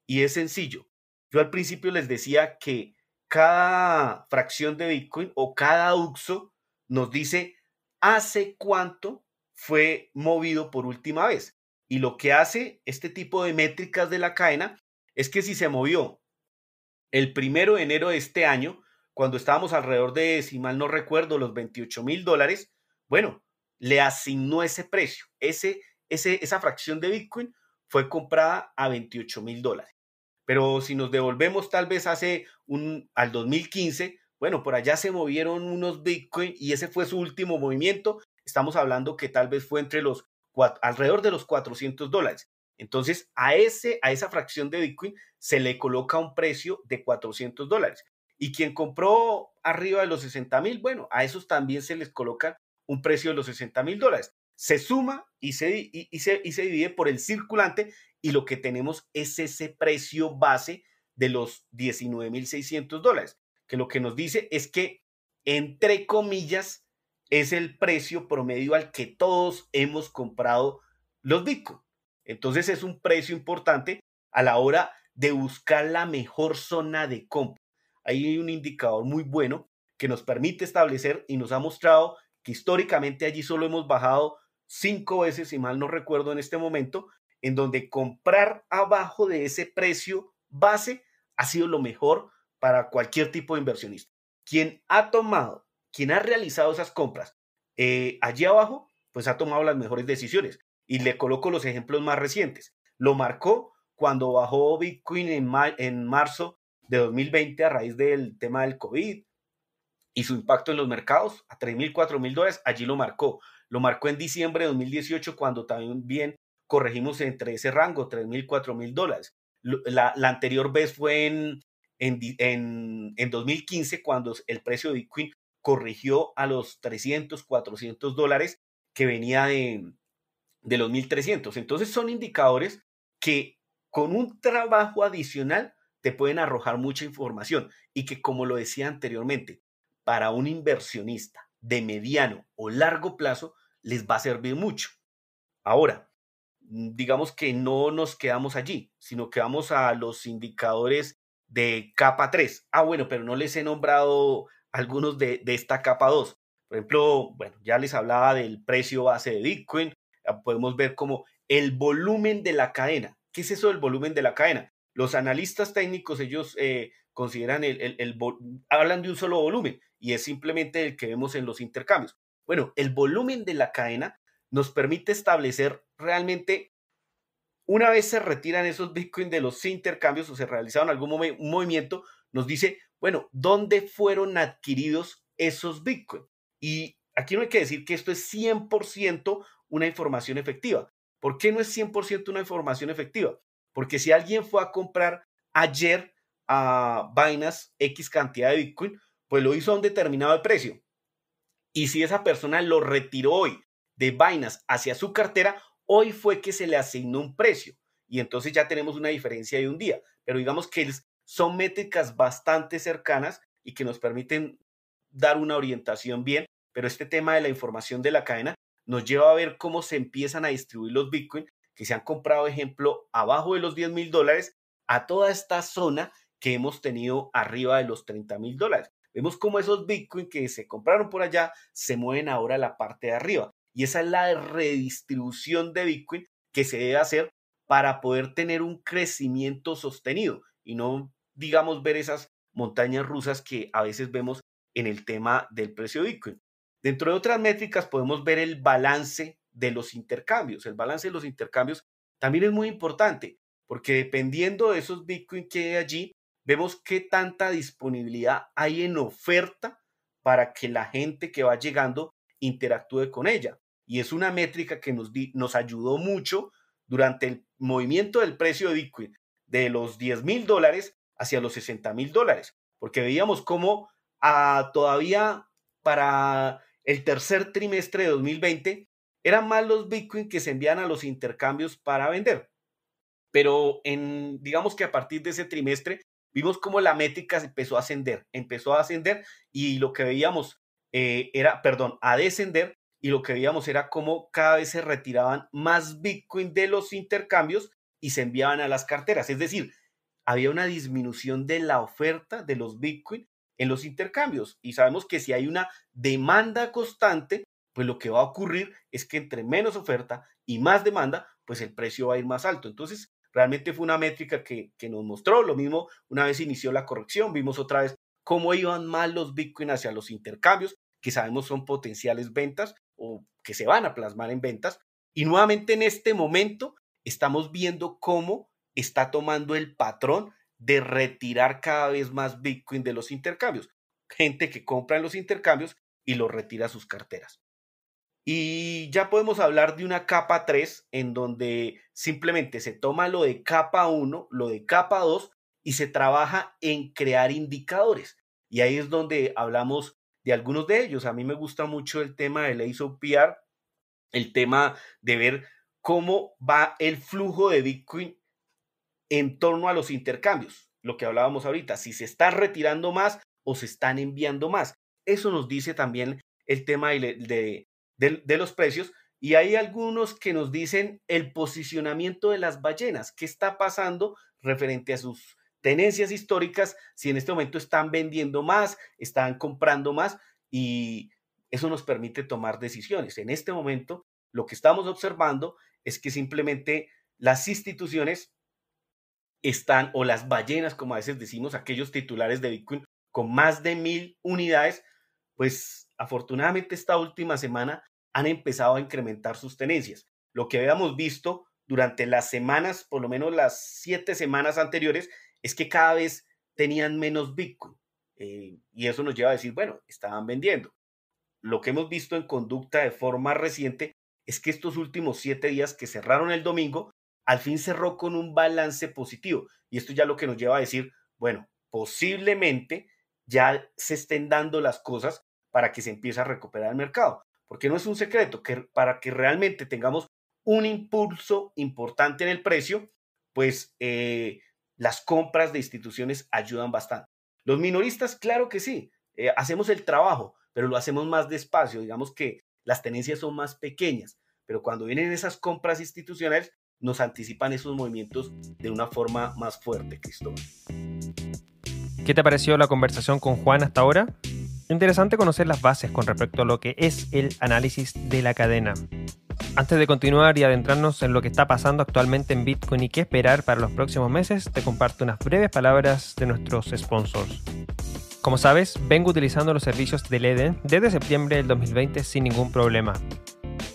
Y es sencillo. Yo al principio les decía que cada fracción de Bitcoin o cada UXO nos dice hace cuánto fue movido por última vez. Y lo que hace este tipo de métricas de la cadena es que si se movió el 1 de enero de este año, cuando estábamos alrededor de, si mal no recuerdo, los $28,000, bueno, le asignó ese precio. Esa fracción de Bitcoin fue comprada a $28,000. Pero si nos devolvemos tal vez al 2015, bueno, por allá se movieron unos Bitcoin y ese fue su último movimiento. Estamos hablando que tal vez fue alrededor de los $400. Entonces, a esa fracción de Bitcoin se le coloca un precio de $400. Y quien compró arriba de los 60,000, bueno, a esos también se les coloca un precio de los $60,000. Se suma y se divide por el circulante y lo que tenemos es ese precio base de los $19,600, que lo que nos dice es que, entre comillas, es el precio promedio al que todos hemos comprado los Bitcoin. Entonces es un precio importante a la hora de buscar la mejor zona de compra. Hay un indicador muy bueno que nos permite establecer y nos ha mostrado que históricamente allí solo hemos bajado 5 veces, si mal no recuerdo en este momento, en donde comprar abajo de ese precio base ha sido lo mejor para cualquier tipo de inversionista. Quien ha realizado esas compras allí abajo, pues ha tomado las mejores decisiones. Y le coloco los ejemplos más recientes. Lo marcó cuando bajó Bitcoin en marzo de 2020 a raíz del tema del COVID y su impacto en los mercados a $3,000, $4,000. Allí lo marcó. Lo marcó en diciembre de 2018 cuando también corregimos entre ese rango, $3,000, $4,000. La anterior vez fue en 2015 cuando el precio de Bitcoin corrigió a los $300, $400 que venía de los 1,300. Entonces son indicadores que con un trabajo adicional te pueden arrojar mucha información y que, como lo decía anteriormente, para un inversionista de mediano o largo plazo les va a servir mucho. Ahora, digamos que no nos quedamos allí, sino que vamos a los indicadores de capa 3. Bueno, pero no les he nombrado algunos de esta capa 2. Por ejemplo, bueno, ya les hablaba del precio base de Bitcoin. Podemos ver como el volumen de la cadena. ¿Qué es eso del volumen de la cadena? Los analistas técnicos, ellos consideran hablan de un solo volumen y es simplemente el que vemos en los intercambios. Bueno, el volumen de la cadena nos permite establecer realmente, una vez se retiran esos Bitcoin de los intercambios o se realizaron algún movimiento, nos dice, bueno, ¿dónde fueron adquiridos esos Bitcoin? Y aquí no hay que decir que esto es 100% una información efectiva. ¿Por qué no es 100% una información efectiva? Porque si alguien fue a comprar ayer a Binance X cantidad de Bitcoin, pues lo hizo a un determinado precio. Y si esa persona lo retiró hoy de Binance hacia su cartera, hoy fue que se le asignó un precio. Y entonces ya tenemos una diferencia de un día. Pero digamos que son métricas bastante cercanas y que nos permiten dar una orientación bien. Pero este tema de la información de la cadena nos lleva a ver cómo se empiezan a distribuir los Bitcoin que se han comprado, ejemplo, abajo de los $10,000 a toda esta zona que hemos tenido arriba de los $30,000. Vemos cómo esos Bitcoin que se compraron por allá se mueven ahora a la parte de arriba. Y esa es la redistribución de Bitcoin que se debe hacer para poder tener un crecimiento sostenido y no, digamos, ver esas montañas rusas que a veces vemos en el tema del precio de Bitcoin. Dentro de otras métricas podemos ver el balance de los intercambios. El balance de los intercambios también es muy importante porque dependiendo de esos Bitcoin que hay allí, vemos qué tanta disponibilidad hay en oferta para que la gente que va llegando interactúe con ella. Y es una métrica que nos ayudó mucho durante el movimiento del precio de Bitcoin de los $10,000 hacia los $60,000, porque veíamos cómo todavía para el tercer trimestre de 2020 eran más los Bitcoin que se envían a los intercambios para vender. Pero digamos que a partir de ese trimestre vimos cómo la métrica empezó a ascender y lo que veíamos a descender, y lo que veíamos era cómo cada vez se retiraban más Bitcoin de los intercambios y se enviaban a las carteras. Es decir, había una disminución de la oferta de los Bitcoin en los intercambios. Y sabemos que si hay una demanda constante, pues lo que va a ocurrir es que entre menos oferta y más demanda, pues el precio va a ir más alto. Entonces, realmente fue una métrica que nos mostró lo mismo una vez inició la corrección, vimos otra vez cómo iban mal los Bitcoin hacia los intercambios, que sabemos son potenciales ventas o que se van a plasmar en ventas. Y nuevamente en este momento estamos viendo cómo está tomando el patrón de retirar cada vez más Bitcoin de los intercambios. Gente que compra en los intercambios y los retira a sus carteras. Y ya podemos hablar de una capa 3 en donde simplemente se toma lo de capa 1, lo de capa 2 y se trabaja en crear indicadores. Y ahí es donde hablamos de algunos de ellos. A mí me gusta mucho el tema del ASOPR, el tema de ver cómo va el flujo de Bitcoin en torno a los intercambios, lo que hablábamos ahorita, si se están retirando más o se están enviando más. Eso nos dice también el tema de los precios, y hay algunos que nos dicen el posicionamiento de las ballenas, qué está pasando referente a sus tenencias históricas, si en este momento están vendiendo más, están comprando más, y eso nos permite tomar decisiones. En este momento, lo que estamos observando es que simplemente las instituciones están, o las ballenas, como a veces decimos, aquellos titulares de Bitcoin con más de 1000 unidades, pues afortunadamente esta última semana han empezado a incrementar sus tenencias. Lo que habíamos visto durante las semanas, por lo menos las 7 semanas anteriores, es que cada vez tenían menos Bitcoin. Y eso nos lleva a decir, bueno, estaban vendiendo. Lo que hemos visto en conducta de forma reciente es que estos últimos 7 días que cerraron el domingo, al fin cerró con un balance positivo. Y esto ya lo que nos lleva a decir, bueno, posiblemente ya se estén dando las cosas para que se empiece a recuperar el mercado. Porque no es un secreto que para que realmente tengamos un impulso importante en el precio, pues las compras de instituciones ayudan bastante. Los minoristas, claro que sí, hacemos el trabajo, pero lo hacemos más despacio. Digamos que las tenencias son más pequeñas, pero cuando vienen esas compras institucionales, nos anticipan esos movimientos de una forma más fuerte, Cristóbal. ¿Qué te pareció la conversación con Juan hasta ahora? Interesante conocer las bases con respecto a lo que es el análisis de la cadena. Antes de continuar y adentrarnos en lo que está pasando actualmente en Bitcoin y qué esperar para los próximos meses, te comparto unas breves palabras de nuestros sponsors. Como sabes, vengo utilizando los servicios de Ledn desde septiembre del 2020 sin ningún problema.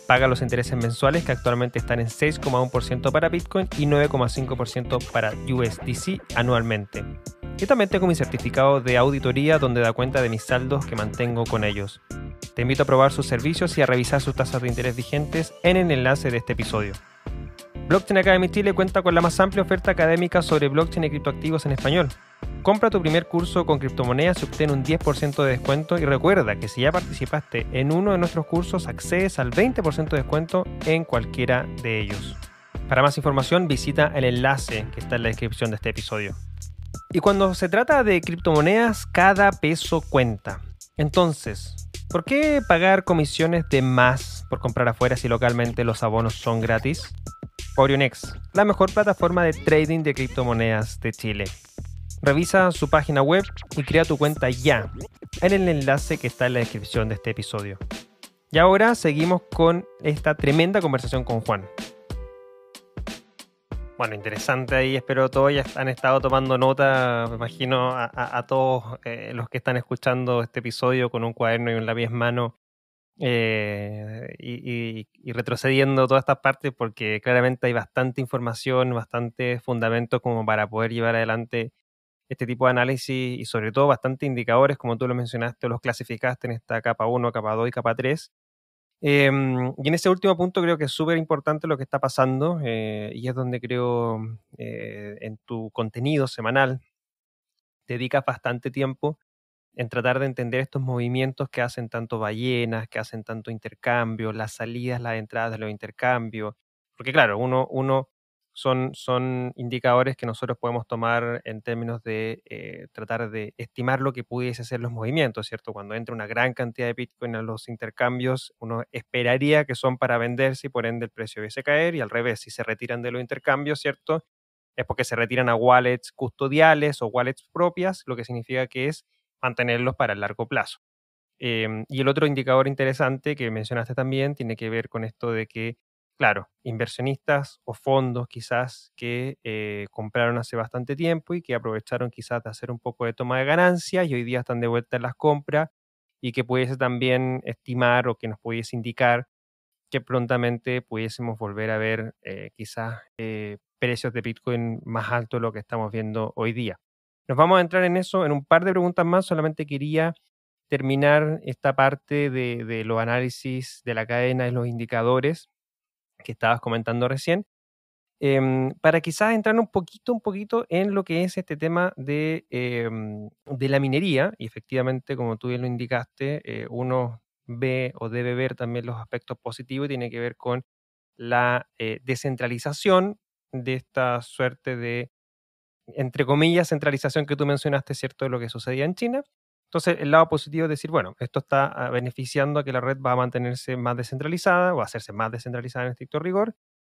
Paga los intereses mensuales que actualmente están en 6,1% para Bitcoin y 9,5% para USDC anualmente. Y también tengo mi certificado de auditoría donde da cuenta de mis saldos que mantengo con ellos. Te invito a probar sus servicios y a revisar sus tasas de interés vigentes en el enlace de este episodio. Blockchain Academy Chile cuenta con la más amplia oferta académica sobre blockchain y criptoactivos en español. Compra tu primer curso con criptomonedas y obtén un 10% de descuento, y recuerda que si ya participaste en uno de nuestros cursos accedes al 20% de descuento en cualquiera de ellos. Para más información visita el enlace que está en la descripción de este episodio. Y cuando se trata de criptomonedas, cada peso cuenta. Entonces, ¿por qué pagar comisiones de más por comprar afuera si localmente los abonos son gratis? Orionex, la mejor plataforma de trading de criptomonedas de Chile. Revisa su página web y crea tu cuenta ya en el enlace que está en la descripción de este episodio. Y ahora seguimos con esta tremenda conversación con Juan. Bueno, interesante ahí, espero todos ya han estado tomando nota, me imagino a todos los que están escuchando este episodio con un cuaderno y un lápiz en mano y retrocediendo todas estas partes, porque claramente hay bastante información, bastante fundamento como para poder llevar adelante este tipo de análisis y sobre todo bastante indicadores, como tú lo mencionaste, los clasificaste en esta capa 1, capa 2 y capa 3. Y en ese último punto creo que es súper importante lo que está pasando y es donde creo en tu contenido semanal dedicas bastante tiempo en tratar de entender estos movimientos que hacen tanto ballenas, que hacen tanto intercambio, las salidas, las entradas de los intercambios. Porque claro, uno son indicadores que nosotros podemos tomar en términos de tratar de estimar lo que pudiese ser los movimientos, ¿cierto? Cuando entra una gran cantidad de Bitcoin a los intercambios, uno esperaría que son para venderse y por ende el precio debiese caer, y al revés, si se retiran de los intercambios, ¿cierto? Es porque se retiran a wallets custodiales o wallets propias, lo que significa que es mantenerlos para el largo plazo. Y el otro indicador interesante que mencionaste también tiene que ver con esto de que, claro, inversionistas o fondos quizás que compraron hace bastante tiempo y que aprovecharon quizás de hacer un poco de toma de ganancias y hoy día están de vuelta en las compras, y que pudiese también estimar o que nos pudiese indicar que prontamente pudiésemos volver a ver quizás precios de Bitcoin más altos de lo que estamos viendo hoy día. Nos vamos a entrar en eso en un par de preguntas más. Solamente quería terminar esta parte de los análisis de la cadena y los indicadores que estabas comentando recién, para quizás entrar un poquito en lo que es este tema de la minería. Y efectivamente, como tú bien lo indicaste, uno ve o debe ver también los aspectos positivos, y tiene que ver con la descentralización de esta suerte de, entre comillas, centralización que tú mencionaste, ¿cierto?, de lo que sucedía en China. Entonces, el lado positivo es decir, bueno, esto está beneficiando a que la red va a mantenerse más descentralizada o a hacerse más descentralizada en estricto rigor,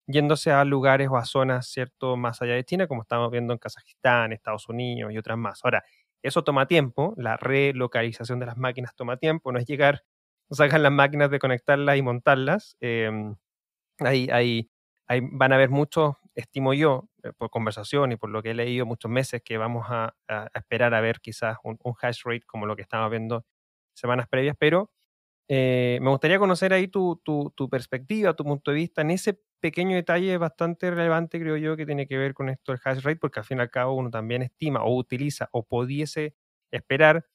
yéndose a lugares o a zonas, ¿cierto?, más allá de China, como estamos viendo en Kazajistán, Estados Unidos y otras más. Ahora, eso toma tiempo, la relocalización de las máquinas toma tiempo, no es llegar, sacan las máquinas de conectarlas y montarlas. Hay, hay, van a haber muchos, estimo yo, por conversación y por lo que he leído, muchos meses que vamos a esperar a ver quizás un hash rate como lo que estábamos viendo semanas previas, pero me gustaría conocer ahí tu perspectiva, tu punto de vista en ese pequeño detalle bastante relevante, creo yo, que tiene que ver con esto del hash rate, porque al fin y al cabo uno también estima o utiliza o pudiese esperar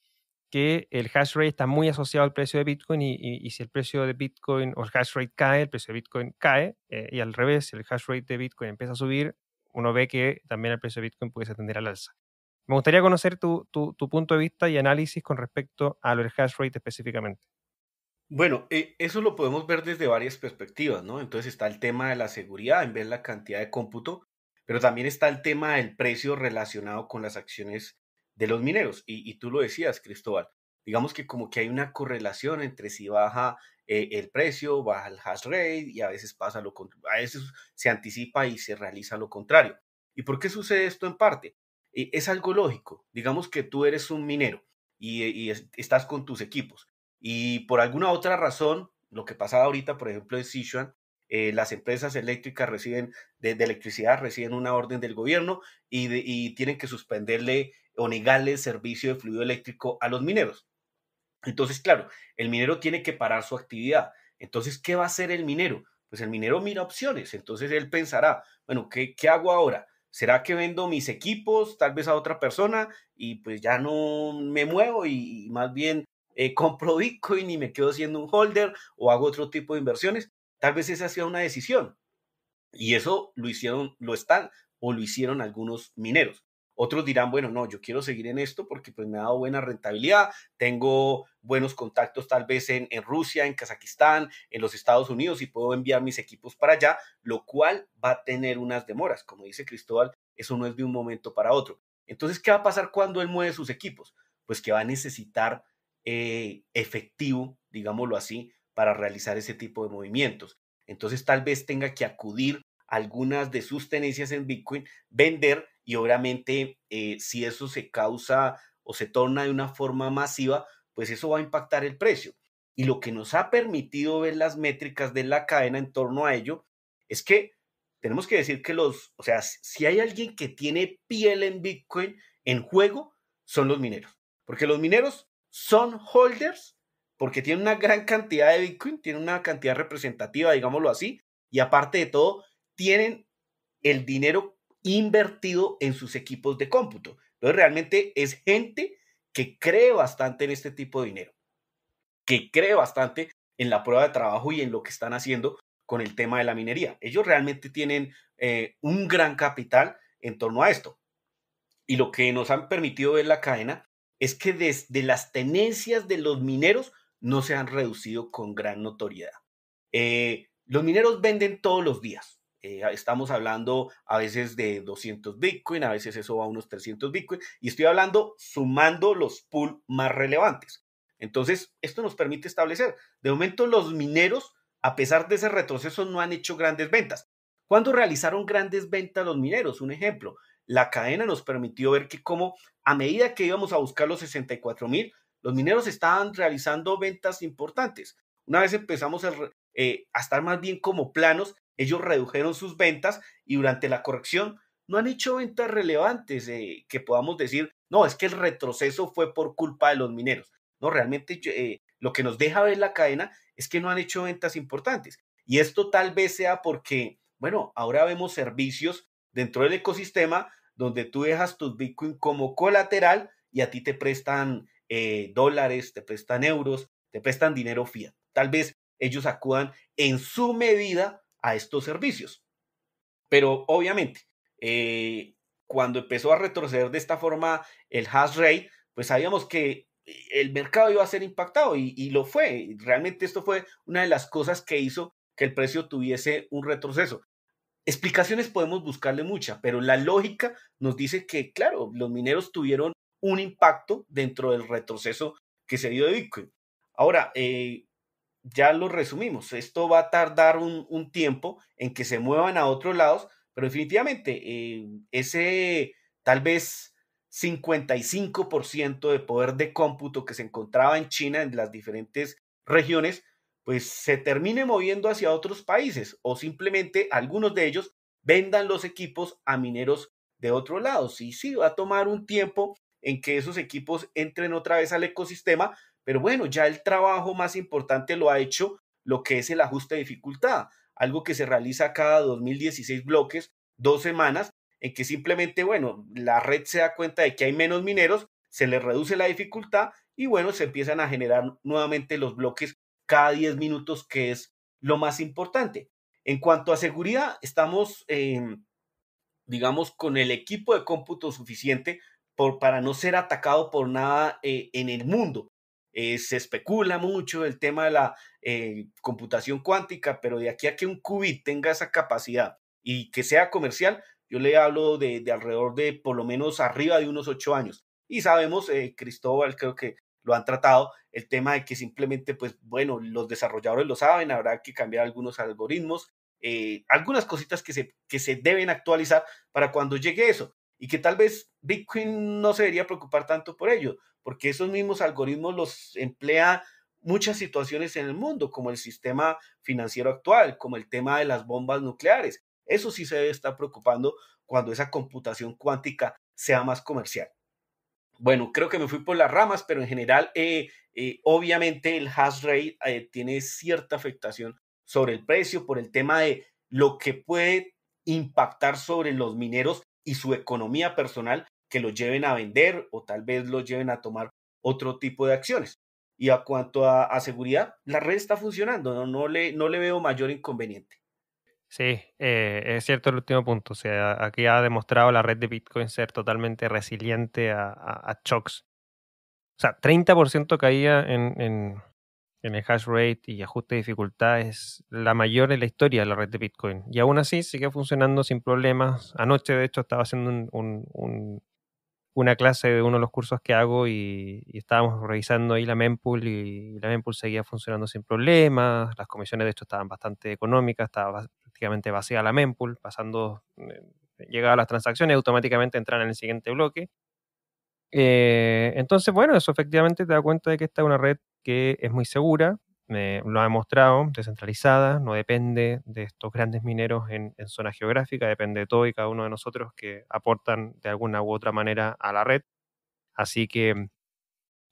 que el hash rate está muy asociado al precio de Bitcoin, y si el precio de Bitcoin o el hash rate cae, el precio de Bitcoin cae, y al revés, si el hash rate de Bitcoin empieza a subir, uno ve que también el precio de Bitcoin puede tender al alza. Me gustaría conocer tu punto de vista y análisis con respecto a lo del hash rate específicamente. Bueno, eso lo podemos ver desde varias perspectivas, ¿no? Entonces está el tema de la seguridad en ver la cantidad de cómputo, pero también está el tema del precio relacionado con las acciones de los mineros. Y tú lo decías, Cristóbal, digamos que como que hay una correlación entre si baja el precio, baja el hash rate y a veces pasa lo contrario, a veces se anticipa y se realiza lo contrario. ¿Y por qué sucede esto en parte? Es algo lógico. Digamos que tú eres un minero estás con tus equipos y por alguna otra razón, lo que pasaba ahorita, por ejemplo, en Sichuan, las empresas eléctricas de electricidad reciben una orden del gobierno y tienen que suspenderle o negarle el servicio de fluido eléctrico a los mineros. Entonces, claro, el minero tiene que parar su actividad. Entonces, ¿qué va a hacer el minero? Pues el minero mira opciones. Entonces él pensará, bueno, ¿qué hago ahora? ¿Será que vendo mis equipos tal vez a otra persona y pues ya no me muevo y más bien compro Bitcoin y me quedo siendo un holder o hago otro tipo de inversiones? Tal vez esa sea una decisión. Y eso lo están o lo hicieron algunos mineros. Otros dirán, bueno, no, yo quiero seguir en esto porque pues me ha dado buena rentabilidad, tengo buenos contactos tal vez en Rusia, en Kazajistán, en los Estados Unidos y puedo enviar mis equipos para allá, lo cual va a tener unas demoras. Como dice Cristóbal, eso no es de un momento para otro. Entonces, ¿qué va a pasar cuando él mueve sus equipos? Pues que va a necesitar efectivo, digámoslo así, para realizar ese tipo de movimientos. Entonces, tal vez tenga que acudir algunas de sus tenencias en Bitcoin, vender y obviamente si eso se causa o se torna de una forma masiva, pues eso va a impactar el precio. Y lo que nos ha permitido ver las métricas de la cadena en torno a ello es que tenemos que decir que o sea, si hay alguien que tiene piel en Bitcoin en juego, son los mineros. Porque los mineros son holders, porque tienen una gran cantidad de Bitcoin, tienen una cantidad representativa, digámoslo así, y aparte de todo, tienen el dinero invertido en sus equipos de cómputo. Entonces, realmente es gente que cree bastante en este tipo de dinero, que cree bastante en la prueba de trabajo y en lo que están haciendo con el tema de la minería. Ellos realmente tienen un gran capital en torno a esto. Y lo que nos han permitido ver la cadena es que desde las tenencias de los mineros no se han reducido con gran notoriedad. Los mineros venden todos los días. Estamos hablando a veces de 200 Bitcoin, a veces eso va a unos 300 Bitcoin, y estoy hablando sumando los pools más relevantes. Entonces, esto nos permite establecer, de momento los mineros, a pesar de ese retroceso, no han hecho grandes ventas. ¿Cuándo realizaron grandes ventas los mineros? Un ejemplo, la cadena nos permitió ver que como a medida que íbamos a buscar los 64,000, los mineros estaban realizando ventas importantes. Una vez empezamos a estar más bien como planos, ellos redujeron sus ventas y durante la corrección no han hecho ventas relevantes que podamos decir, no, es que el retroceso fue por culpa de los mineros. No, realmente lo que nos deja ver la cadena es que no han hecho ventas importantes. Y esto tal vez sea porque, bueno, ahora vemos servicios dentro del ecosistema donde tú dejas tus Bitcoin como colateral y a ti te prestan dólares, te prestan euros, te prestan dinero fiat. Tal vez ellos acudan en su medida a estos servicios. Pero obviamente, cuando empezó a retroceder de esta forma el hash rate, pues sabíamos que el mercado iba a ser impactado y lo fue. Realmente esto fue una de las cosas que hizo que el precio tuviese un retroceso. Explicaciones podemos buscarle muchas, pero la lógica nos dice que, claro, los mineros tuvieron un impacto dentro del retroceso que se dio de Bitcoin. Ahora, ya lo resumimos, esto va a tardar un tiempo en que se muevan a otros lados, pero definitivamente ese tal vez 55% de poder de cómputo que se encontraba en China, en las diferentes regiones, pues se termine moviendo hacia otros países o simplemente algunos de ellos vendan los equipos a mineros de otros lados. Y sí, va a tomar un tiempo en que esos equipos entren otra vez al ecosistema, pero bueno, ya el trabajo más importante lo ha hecho lo que es el ajuste de dificultad, algo que se realiza cada 2016 bloques, 2 semanas, en que simplemente, bueno, la red se da cuenta de que hay menos mineros, se les reduce la dificultad y bueno, se empiezan a generar nuevamente los bloques cada 10 minutos, que es lo más importante. En cuanto a seguridad, estamos, digamos, con el equipo de cómputo suficiente para no ser atacado por nada en el mundo. Se especula mucho el tema de la computación cuántica, pero de aquí a que un qubit tenga esa capacidad y que sea comercial, yo le hablo de alrededor de por lo menos arriba de unos 8 años. Y sabemos, Cristóbal, creo que lo han tratado, el tema de que simplemente, pues bueno, los desarrolladores lo saben, habrá que cambiar algunos algoritmos, algunas cositas que se deben actualizar para cuando llegue eso. Y que tal vez Bitcoin no se debería preocupar tanto por ello, porque esos mismos algoritmos los emplea muchas situaciones en el mundo, como el sistema financiero actual, como el tema de las bombas nucleares. Eso sí se debe estar preocupando cuando esa computación cuántica sea más comercial. Bueno, creo que me fui por las ramas, pero en general, obviamente el hash rate tiene cierta afectación sobre el precio por el tema de lo que puede impactar sobre los mineros y su economía personal, que los lleven a vender o tal vez los lleven a tomar otro tipo de acciones. Y a cuanto a seguridad, la red está funcionando, no le veo mayor inconveniente. Sí, es cierto el último punto. O sea, aquí ha demostrado la red de Bitcoin ser totalmente resiliente a shocks. O sea, 30% caída en el hash rate y ajuste de dificultad es la mayor en la historia de la red de Bitcoin. Y aún así sigue funcionando sin problemas. Anoche, de hecho, estaba haciendo una clase de uno de los cursos que hago y estábamos revisando ahí la mempool y la mempool seguía funcionando sin problemas. Las comisiones, de hecho, estaban bastante económicas, estaba prácticamente vacía la mempool, pasando, llegaban las transacciones, automáticamente entran en el siguiente bloque. Entonces, bueno, eso efectivamente te da cuenta de que esta es una red que es muy segura, lo ha demostrado, descentralizada, no depende de estos grandes mineros en zona geográfica, depende de todo y cada uno de nosotros que aportan de alguna u otra manera a la red. Así que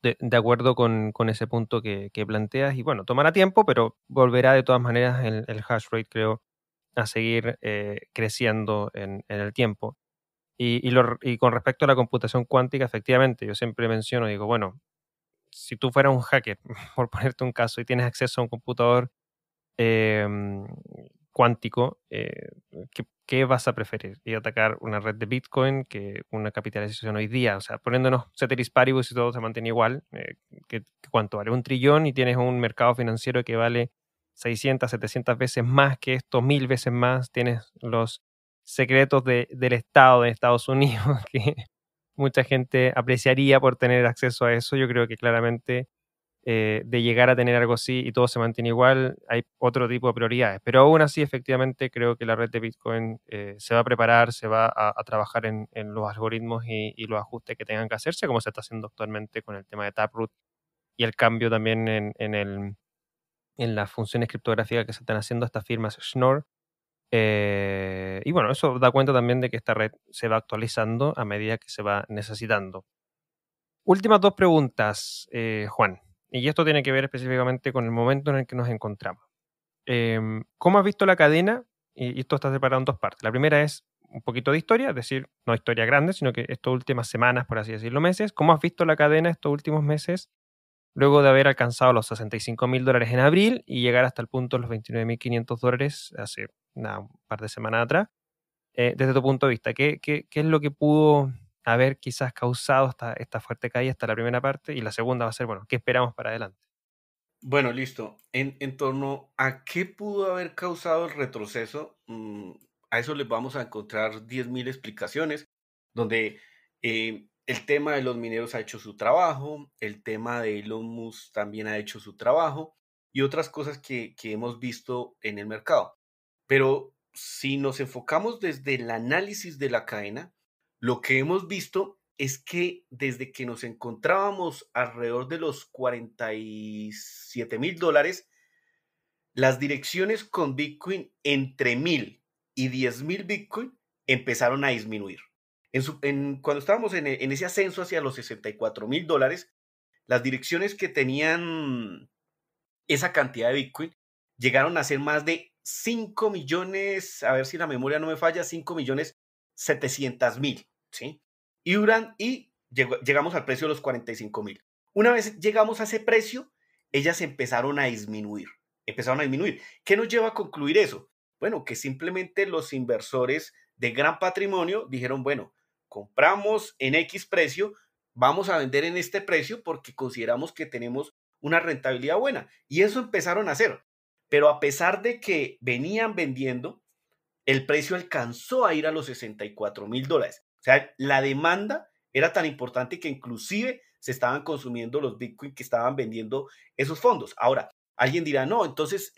de acuerdo con ese punto que planteas, y bueno, tomará tiempo, pero volverá de todas maneras el hash rate, creo, a seguir creciendo en el tiempo. Y con respecto a la computación cuántica, efectivamente, yo siempre menciono, digo, bueno, si tú fueras un hacker, por ponerte un caso, y tienes acceso a un computador em, cuántico, ¿qué vas a preferir? ¿Y atacar una red de Bitcoin que una capitalización hoy día? O sea, poniéndonos ceteris paribus y todo se mantiene igual, ¿cuánto vale? 1 trillón y tienes un mercado financiero que vale 600, 700 veces más que esto, 1000 veces más. Tienes los secretos del Estado de Estados Unidos que mucha gente apreciaría por tener acceso a eso. Yo creo que claramente de llegar a tener algo así y todo se mantiene igual, hay otro tipo de prioridades. Pero aún así, efectivamente, creo que la red de Bitcoin se va a preparar, se va a trabajar en los algoritmos y los ajustes que tengan que hacerse, como se está haciendo actualmente con el tema de Taproot y el cambio también en las funciones criptográficas que se están haciendo estas firmas Schnorr. Y bueno, eso da cuenta también de que esta red se va actualizando a medida que se va necesitando. Últimas dos preguntas, Juan. Y esto tiene que ver específicamente con el momento en el que nos encontramos. ¿Cómo has visto la cadena? Y esto está separado en dos partes. La primera es un poquito de historia, es decir, no historia grande, sino que estas últimas semanas, por así decirlo, meses. ¿Cómo has visto la cadena estos últimos meses, luego de haber alcanzado los $65.000 en abril y llegar hasta el punto de los $29.500 hace un par de semanas atrás? Desde tu punto de vista, ¿qué es lo que pudo haber quizás causado esta fuerte caída hasta la primera parte? Y la segunda va a ser, bueno, ¿qué esperamos para adelante? Bueno, listo. En torno a qué pudo haber causado el retroceso, a eso les vamos a encontrar 10.000 explicaciones, donde el tema de los mineros ha hecho su trabajo, el tema de Elon Musk también ha hecho su trabajo y otras cosas que hemos visto en el mercado. Pero si nos enfocamos desde el análisis de la cadena, lo que hemos visto es que desde que nos encontrábamos alrededor de los $47.000, las direcciones con Bitcoin entre 1.000 y 10.000 Bitcoin empezaron a disminuir. Cuando estábamos en ese ascenso hacia los $64.000, las direcciones que tenían esa cantidad de Bitcoin llegaron a ser más de 5 millones, a ver si la memoria no me falla, 5.700.000, ¿sí? Y llegamos al precio de los 45.000. Una vez llegamos a ese precio, ellas empezaron a disminuir, ¿Qué nos lleva a concluir eso? Bueno, que simplemente los inversores de gran patrimonio dijeron, bueno, compramos en X precio, vamos a vender en este precio porque consideramos que tenemos una rentabilidad buena. Y eso empezaron a hacer. Pero a pesar de que venían vendiendo, el precio alcanzó a ir a los $64.000. O sea, la demanda era tan importante que inclusive se estaban consumiendo los Bitcoin que estaban vendiendo esos fondos. Ahora, alguien dirá, no, entonces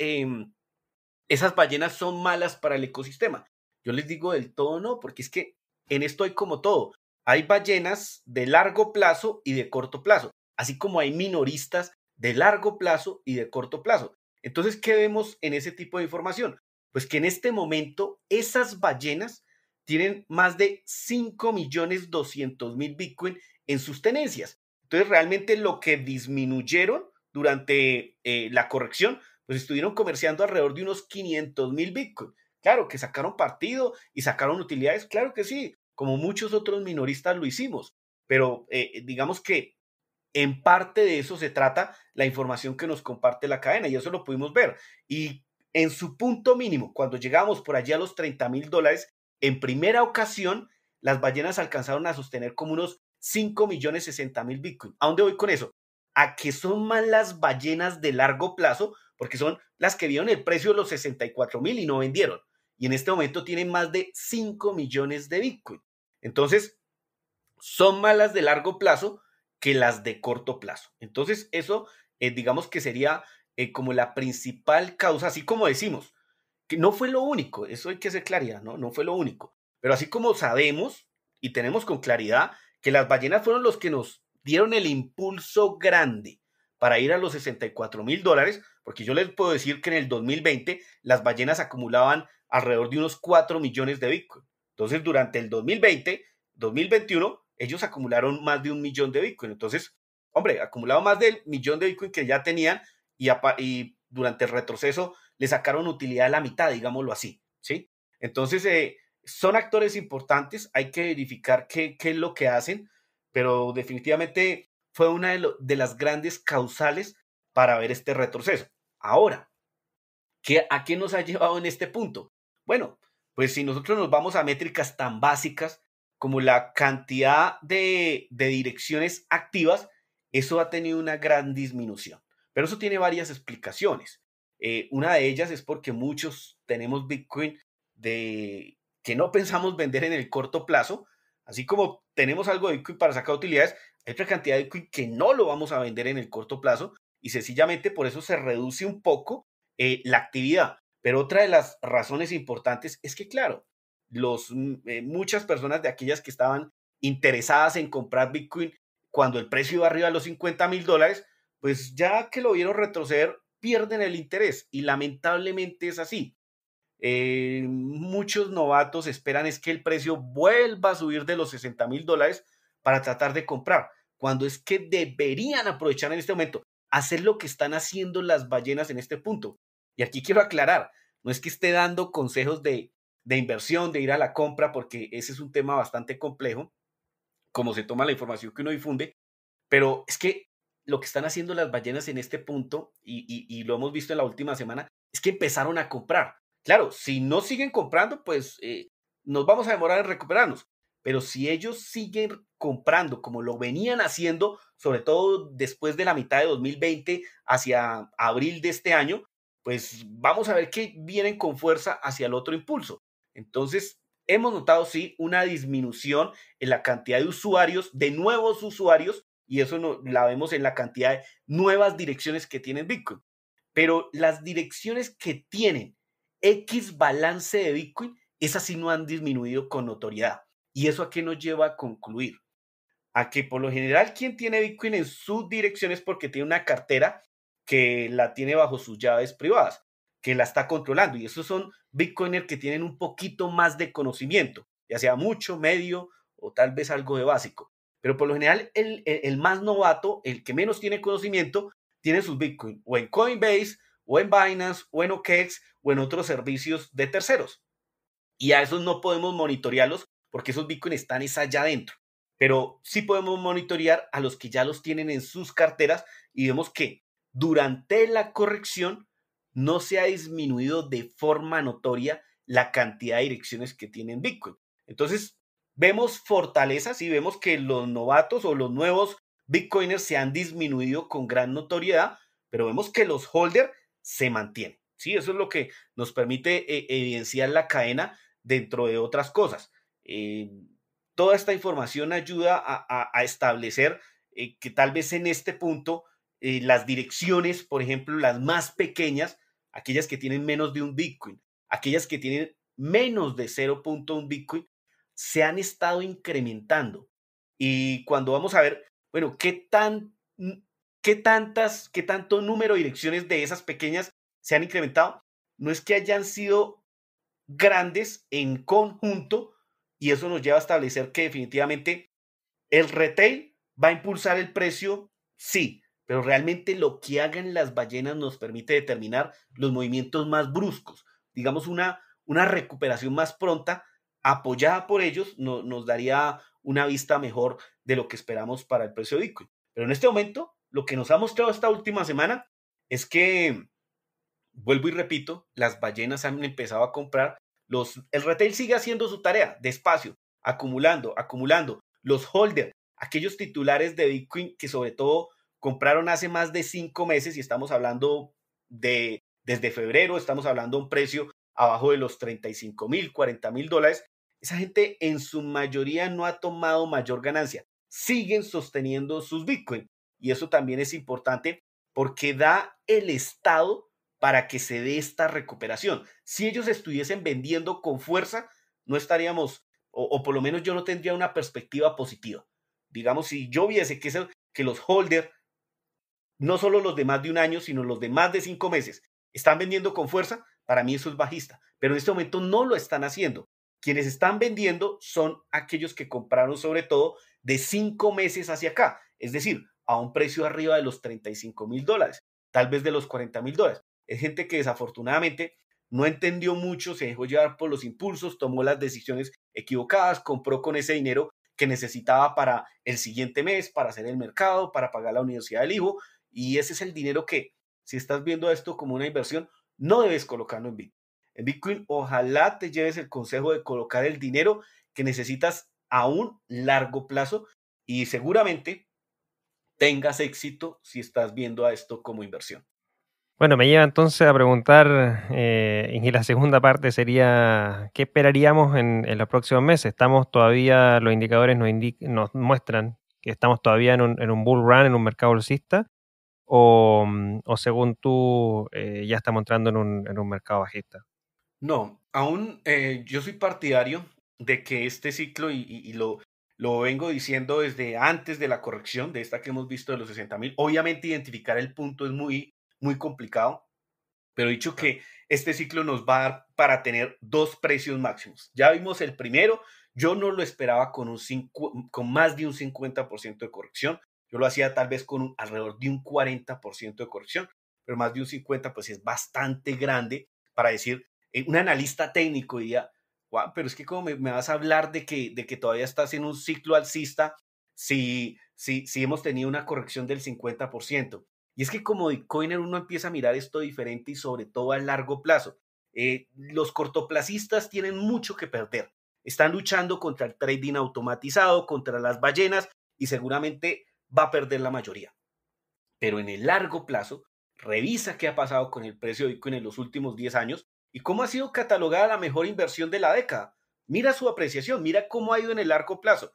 esas ballenas son malas para el ecosistema. Yo les digo del todo no, porque es que en esto hay como todo. Hay ballenas de largo plazo y de corto plazo, así como hay minoristas de largo plazo y de corto plazo. Entonces, ¿qué vemos en ese tipo de información? Pues que en este momento esas ballenas tienen más de 5.200.000 Bitcoin en sus tenencias. Entonces, realmente lo que disminuyeron durante la corrección, pues estuvieron comerciando alrededor de unos 500.000 Bitcoin. Claro que sacaron partido y sacaron utilidades, claro que sí, como muchos otros minoristas lo hicimos, pero digamos que en parte de eso se trata la información que nos comparte la cadena y eso lo pudimos ver. Y en su punto mínimo, cuando llegamos por allí a los $30.000, en primera ocasión, las ballenas alcanzaron a sostener como unos 5.060.000 Bitcoin. ¿A dónde voy con eso? A que son más las ballenas de largo plazo, porque son las que vieron el precio de los 64.000 y no vendieron. Y en este momento tienen más de 5 millones de Bitcoin. Entonces, son más las de largo plazo que las de corto plazo. Entonces, eso digamos que sería como la principal causa, así como decimos, que no fue lo único, eso hay que hacer claridad, ¿no? No fue lo único. Pero así como sabemos y tenemos con claridad que las ballenas fueron los que nos dieron el impulso grande para ir a los $64.000, porque yo les puedo decir que en el 2020 las ballenas acumulaban alrededor de unos 4 millones de Bitcoin. Entonces, durante el 2020, 2021, ellos acumularon más de 1 millón de Bitcoin. Entonces, hombre, acumularon más del millón de Bitcoin que ya tenían y durante el retroceso le sacaron utilidad a la mitad, digámoslo así, ¿sí? Entonces, son actores importantes, hay que verificar qué es lo que hacen, pero definitivamente fue una de las grandes causales para ver este retroceso. Ahora, ¿a qué nos ha llevado en este punto? Bueno, pues si nosotros nos vamos a métricas tan básicas como la cantidad de direcciones activas, eso ha tenido una gran disminución. Pero eso tiene varias explicaciones. Una de ellas es porque muchos tenemos Bitcoin que no pensamos vender en el corto plazo, así como tenemos algo de Bitcoin para sacar utilidades, hay otra cantidad de Bitcoin que no lo vamos a vender en el corto plazo y sencillamente por eso se reduce un poco la actividad. Pero otra de las razones importantes es que, claro, muchas personas de aquellas que estaban interesadas en comprar Bitcoin cuando el precio iba arriba de los $50,000, pues ya que lo vieron retroceder, pierden el interés y lamentablemente es así. Muchos novatos esperan es que el precio vuelva a subir de los $60,000 para tratar de comprar, cuando es que deberían aprovechar en este momento, hacer lo que están haciendo las ballenas en este punto. Y aquí quiero aclarar, no es que esté dando consejos de inversión, de ir a la compra, porque ese es un tema bastante complejo, como se toma la información que uno difunde, pero es que lo que están haciendo las ballenas en este punto, y lo hemos visto en la última semana, es que empezaron a comprar. Claro, si no siguen comprando, pues nos vamos a demorar en recuperarnos. Pero si ellos siguen comprando como lo venían haciendo, sobre todo después de la mitad de 2020 hacia abril de este año, pues vamos a ver que vienen con fuerza hacia el otro impulso. Entonces, hemos notado, sí, una disminución en la cantidad de usuarios, de nuevos usuarios, y eso la vemos en la cantidad de nuevas direcciones que tienen Bitcoin. Pero las direcciones que tienen X balance de Bitcoin, esas sí no han disminuido con notoriedad. ¿Y eso a qué nos lleva a concluir? A que por lo general quien tiene Bitcoin en sus direcciones porque tiene una cartera que la tiene bajo sus llaves privadas, que la está controlando. Y esos son Bitcoiners que tienen un poquito más de conocimiento, ya sea mucho, medio o tal vez algo de básico. Pero por lo general el más novato, el que menos tiene conocimiento, tiene sus Bitcoin o en Coinbase, o en Binance, o en OKEx, o en otros servicios de terceros. Y a esos no podemos monitorearlos porque esos Bitcoin están allá adentro. Pero sí podemos monitorear a los que ya los tienen en sus carteras y vemos que durante la corrección no se ha disminuido de forma notoria la cantidad de direcciones que tienen Bitcoin. Entonces, vemos fortalezas y vemos que los novatos o los nuevos Bitcoiners se han disminuido con gran notoriedad, pero vemos que los holders se mantienen. Sí, eso es lo que nos permite evidenciar la cadena dentro de otras cosas. Eh, Toda esta información ayuda a establecer que tal vez en este punto las direcciones, por ejemplo, las más pequeñas, aquellas que tienen menos de un Bitcoin, aquellas que tienen menos de 0.1 Bitcoin, se han estado incrementando. Y cuando vamos a ver, bueno, qué tanto número de direcciones de esas pequeñas se han incrementado, no es que hayan sido grandes en conjunto, y eso nos lleva a establecer que definitivamente el retail va a impulsar el precio, sí, pero realmente lo que hagan las ballenas nos permite determinar los movimientos más bruscos. Digamos, una recuperación más pronta, apoyada por ellos, nos daría una vista mejor de lo que esperamos para el precio de Bitcoin. Pero en este momento, lo que nos ha mostrado esta última semana es que, vuelvo y repito, las ballenas han empezado a comprar, el retail sigue haciendo su tarea, despacio, acumulando, acumulando. Los holders, aquellos titulares de Bitcoin que sobre todo compraron hace más de 5 meses, y estamos hablando desde febrero, estamos hablando de un precio abajo de los 35,000, $40,000. Esa gente en su mayoría no ha tomado mayor ganancia, siguen sosteniendo sus Bitcoin, y eso también es importante porque da el estado para que se dé esta recuperación. Si ellos estuviesen vendiendo con fuerza, no estaríamos, o por lo menos yo no tendría una perspectiva positiva. Digamos, si yo viese que los holders, no solo los de más de un año, sino los de más de 5 meses, están vendiendo con fuerza, para mí eso es bajista. Pero en este momento no lo están haciendo. Quienes están vendiendo son aquellos que compraron sobre todo de 5 meses hacia acá, es decir, a un precio arriba de los $35,000, tal vez de los $40,000. Es gente que desafortunadamente no entendió mucho, se dejó llevar por los impulsos, tomó las decisiones equivocadas, compró con ese dinero que necesitaba para el siguiente mes, para hacer el mercado, para pagar la universidad del hijo, y ese es el dinero que, si estás viendo esto como una inversión, no debes colocarlo en Bitcoin. En Bitcoin, ojalá te lleves el consejo de colocar el dinero que necesitas a un largo plazo y seguramente tengas éxito si estás viendo a esto como inversión. Bueno, me lleva entonces a preguntar, y la segunda parte sería, ¿qué esperaríamos en los próximos meses? Estamos todavía, los indicadores nos muestran que estamos todavía en un bull run, en un mercado alcista, o según tú, ya estamos entrando en un mercado bajista. No, aún yo soy partidario de que este ciclo, lo vengo diciendo desde antes de la corrección, de esta que hemos visto de los 60.000, obviamente identificar el punto es muy complicado, pero he dicho Claro. que este ciclo nos va a dar para tener dos precios máximos. Ya vimos el primero, yo no lo esperaba con más de un 50% de corrección, yo lo hacía tal vez con alrededor de un 40% de corrección, pero más de un 50% pues es bastante grande para decir, un analista técnico diría, wow, pero es que como me vas a hablar de que todavía estás en un ciclo alcista si hemos tenido una corrección del 50%. Y es que como Bitcoiner uno empieza a mirar esto diferente y sobre todo a largo plazo. Los cortoplacistas tienen mucho que perder. Están luchando contra el trading automatizado, contra las ballenas y seguramente va a perder la mayoría. Pero en el largo plazo, revisa qué ha pasado con el precio de Bitcoin en los últimos 10 años y cómo ha sido catalogada la mejor inversión de la década. Mira su apreciación, mira cómo ha ido en el largo plazo.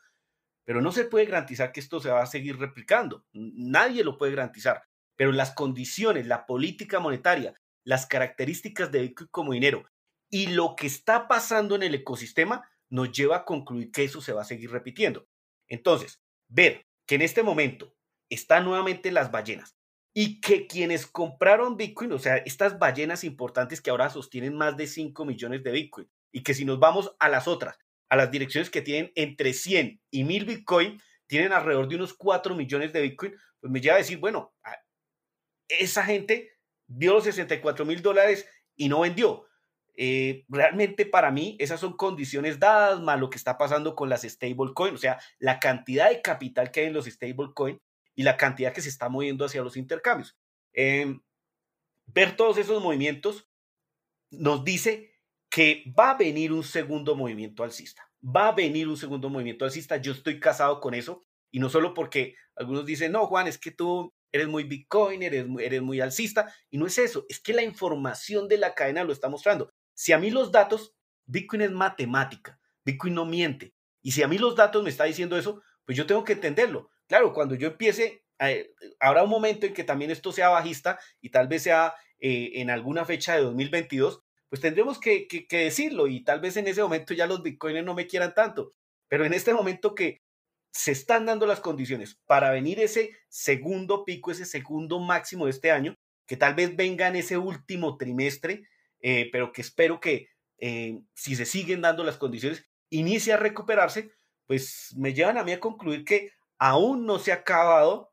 Pero no se puede garantizar que esto se va a seguir replicando. Nadie lo puede garantizar. Pero las condiciones, la política monetaria, las características de Bitcoin como dinero y lo que está pasando en el ecosistema nos lleva a concluir que eso se va a seguir repitiendo. Entonces, ver que en este momento están nuevamente las ballenas y que quienes compraron Bitcoin, o sea, estas ballenas importantes que ahora sostienen más de 5 millones de Bitcoin y que si nos vamos a las otras, a las direcciones que tienen entre 100 y 1000 Bitcoin, tienen alrededor de unos 4 millones de Bitcoin, pues me lleva a decir, bueno, esa gente dio los $64,000 y no vendió. Realmente para mí esas son condiciones dadas, más lo que está pasando con las stablecoin, o sea, la cantidad de capital que hay en los stablecoin y la cantidad que se está moviendo hacia los intercambios. Eh, Ver todos esos movimientos nos dice que va a venir un segundo movimiento alcista. Va a venir un segundo movimiento alcista. Yo estoy casado con eso. Y no solo porque algunos dicen, no, Juan, es que tú eres muy Bitcoin, eres muy alcista. Y no es eso. Es que la información de la cadena lo está mostrando. Si a mí los datos, Bitcoin es matemática. Bitcoin no miente. Y si a mí los datos me está diciendo eso, pues yo tengo que entenderlo. Claro, cuando yo empiece, habrá un momento en que también esto sea bajista y tal vez sea en alguna fecha de 2022, pues tendremos que decirlo y tal vez en ese momento ya los bitcoiners no me quieran tanto, pero en este momento que se están dando las condiciones para venir ese segundo pico, ese segundo máximo de este año, que tal vez venga en ese último trimestre, pero que espero que si se siguen dando las condiciones, inicie a recuperarse, pues me llevan a mí a concluir que aún no se ha acabado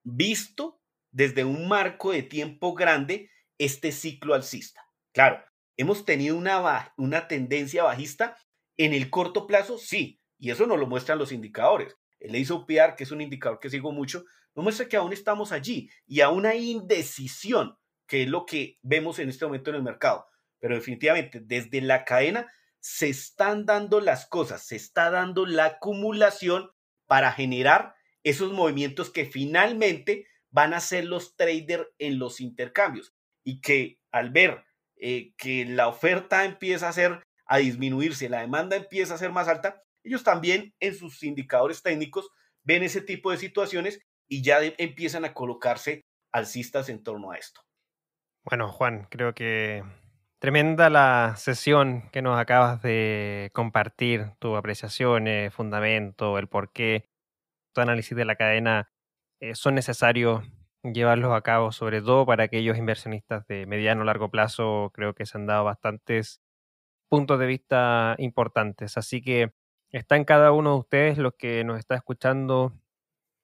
visto desde un marco de tiempo grande este ciclo alcista. Claro, hemos tenido una tendencia bajista en el corto plazo, sí, y eso nos lo muestran los indicadores. El ASOPR, que es un indicador que sigo mucho, nos muestra que aún estamos allí y aún hay indecisión, que es lo que vemos en este momento en el mercado. Pero definitivamente, desde la cadena se están dando las cosas, se está dando la acumulación para generar esos movimientos que finalmente van a ser los traders en los intercambios y que al ver que la oferta empieza a disminuirse, la demanda empieza a ser más alta, ellos también en sus indicadores técnicos ven ese tipo de situaciones y ya empiezan a colocarse alcistas en torno a esto. Bueno, Juan, creo que tremenda la sesión que nos acabas de compartir, tus apreciaciones, fundamento, el por qué tu análisis de la cadena son necesarios llevarlos a cabo, sobre todo para aquellos inversionistas de mediano o largo plazo. Creo que se han dado bastantes puntos de vista importantes. Así que está en cada uno de ustedes, los que nos está escuchando,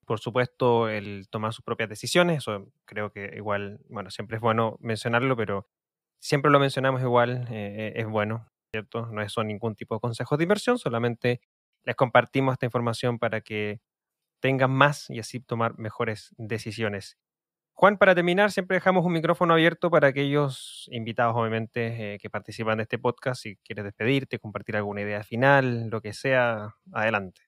por supuesto, el tomar sus propias decisiones. Eso creo que igual, bueno, siempre es bueno mencionarlo, pero siempre lo mencionamos igual, es bueno, ¿cierto? No son ningún tipo de consejos de inversión, solamente les compartimos esta información para que tengan más y así tomar mejores decisiones. Juan, para terminar, siempre dejamos un micrófono abierto para aquellos invitados, obviamente, que participan de este podcast. Si quieres despedirte, compartir alguna idea final, lo que sea, adelante.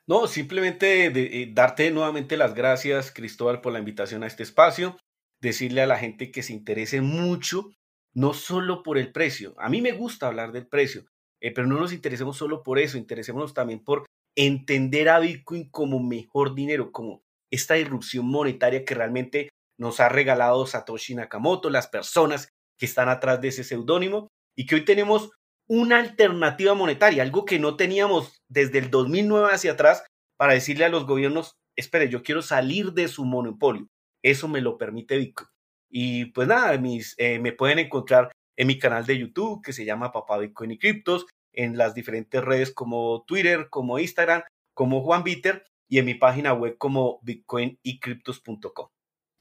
No, simplemente darte nuevamente las gracias, Cristóbal, por la invitación a este espacio, decirle a la gente que se interese mucho, no solo por el precio. A mí me gusta hablar del precio, pero no nos interesemos solo por eso, interesémonos también por entender a Bitcoin como mejor dinero, como esta irrupción monetaria que realmente nos ha regalado Satoshi Nakamoto, las personas que están atrás de ese seudónimo, y que hoy tenemos una alternativa monetaria, algo que no teníamos desde el 2009 hacia atrás, para decirle a los gobiernos, espere, yo quiero salir de su monopolio. Eso me lo permite Bitcoin. Y pues nada, me pueden encontrar en mi canal de YouTube que se llama Papá Bitcoin y Criptos, en las diferentes redes como Twitter, como Instagram, como Juan Bitter, y en mi página web como bitcoinycryptos.com.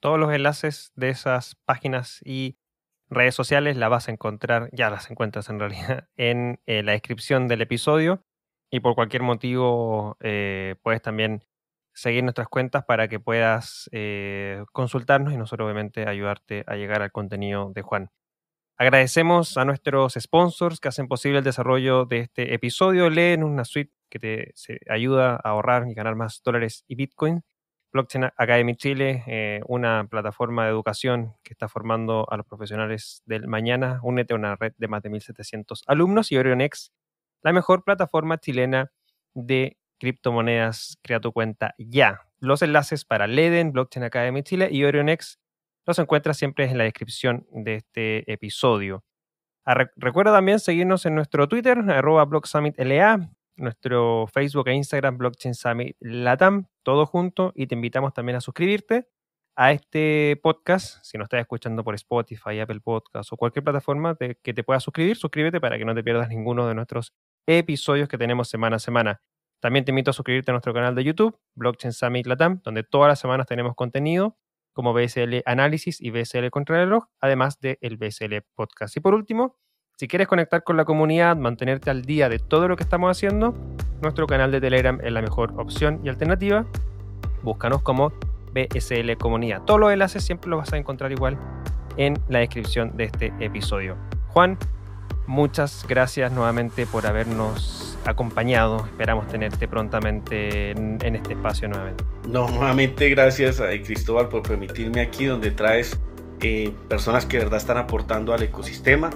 Todos los enlaces de esas páginas y redes sociales las vas a encontrar, ya las encuentras en realidad, en la descripción del episodio, y por cualquier motivo puedes también seguir nuestras cuentas para que puedas consultarnos y nosotros obviamente ayudarte a llegar al contenido de Juan. Agradecemos a nuestros sponsors que hacen posible el desarrollo de este episodio. Leen una suite que te ayuda a ahorrar y ganar más dólares y Bitcoin. Blockchain Academy Chile, una plataforma de educación que está formando a los profesionales del mañana. Únete a una red de más de 1.700 alumnos. Y OrionX, la mejor plataforma chilena de criptomonedas. Crea tu cuenta ya. Los enlaces para Leden, Blockchain Academy Chile y OrionX los encuentras siempre en la descripción de este episodio. Recuerda también seguirnos en nuestro Twitter, @BlockSummitLA, nuestro Facebook e Instagram, Blockchain Summit Latam, todo junto, y te invitamos también a suscribirte a este podcast. Si nos estás escuchando por Spotify, Apple Podcasts o cualquier plataforma que te puedas suscribir, suscríbete para que no te pierdas ninguno de nuestros episodios que tenemos semana a semana. También te invito a suscribirte a nuestro canal de YouTube, Blockchain Summit Latam, donde todas las semanas tenemos contenido como BSL Análisis y BSL Contrarreloj, además del BSL Podcast. Y por último, si quieres conectar con la comunidad, mantenerte al día de todo lo que estamos haciendo, nuestro canal de Telegram es la mejor opción y alternativa. Búscanos como BSL Comunidad. Todos los enlaces siempre los vas a encontrar igual en la descripción de este episodio. Juan, muchas gracias nuevamente por habernos acompañado. Esperamos tenerte prontamente en este espacio nuevamente. No, nuevamente gracias a Cristóbal por permitirme aquí, donde traes personas que de verdad están aportando al ecosistema,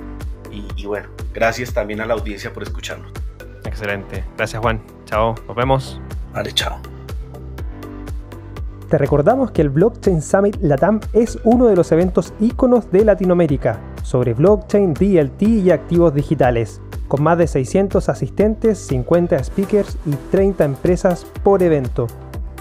y bueno, gracias también a la audiencia por escucharnos. Excelente, gracias Juan, chao, nos vemos. Vale, chao. Te recordamos que el Blockchain Summit Latam es uno de los eventos íconos de Latinoamérica sobre blockchain, DLT y activos digitales, con más de 600 asistentes, 50 speakers y 30 empresas por evento.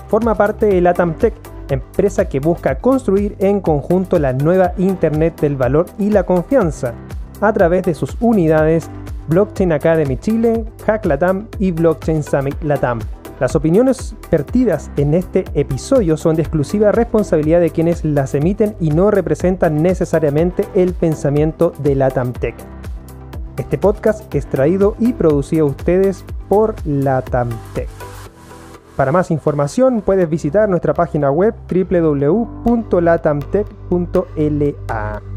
Forma parte de Latam Tech, empresa que busca construir en conjunto la nueva Internet del valor y la confianza, a través de sus unidades Blockchain Academy Chile, Hack Latam y Blockchain Summit Latam. Las opiniones vertidas en este episodio son de exclusiva responsabilidad de quienes las emiten y no representan necesariamente el pensamiento de Latam Tech. Este podcast es traído y producido a ustedes por Latam Tech. Para más información puedes visitar nuestra página web www.latamtech.la.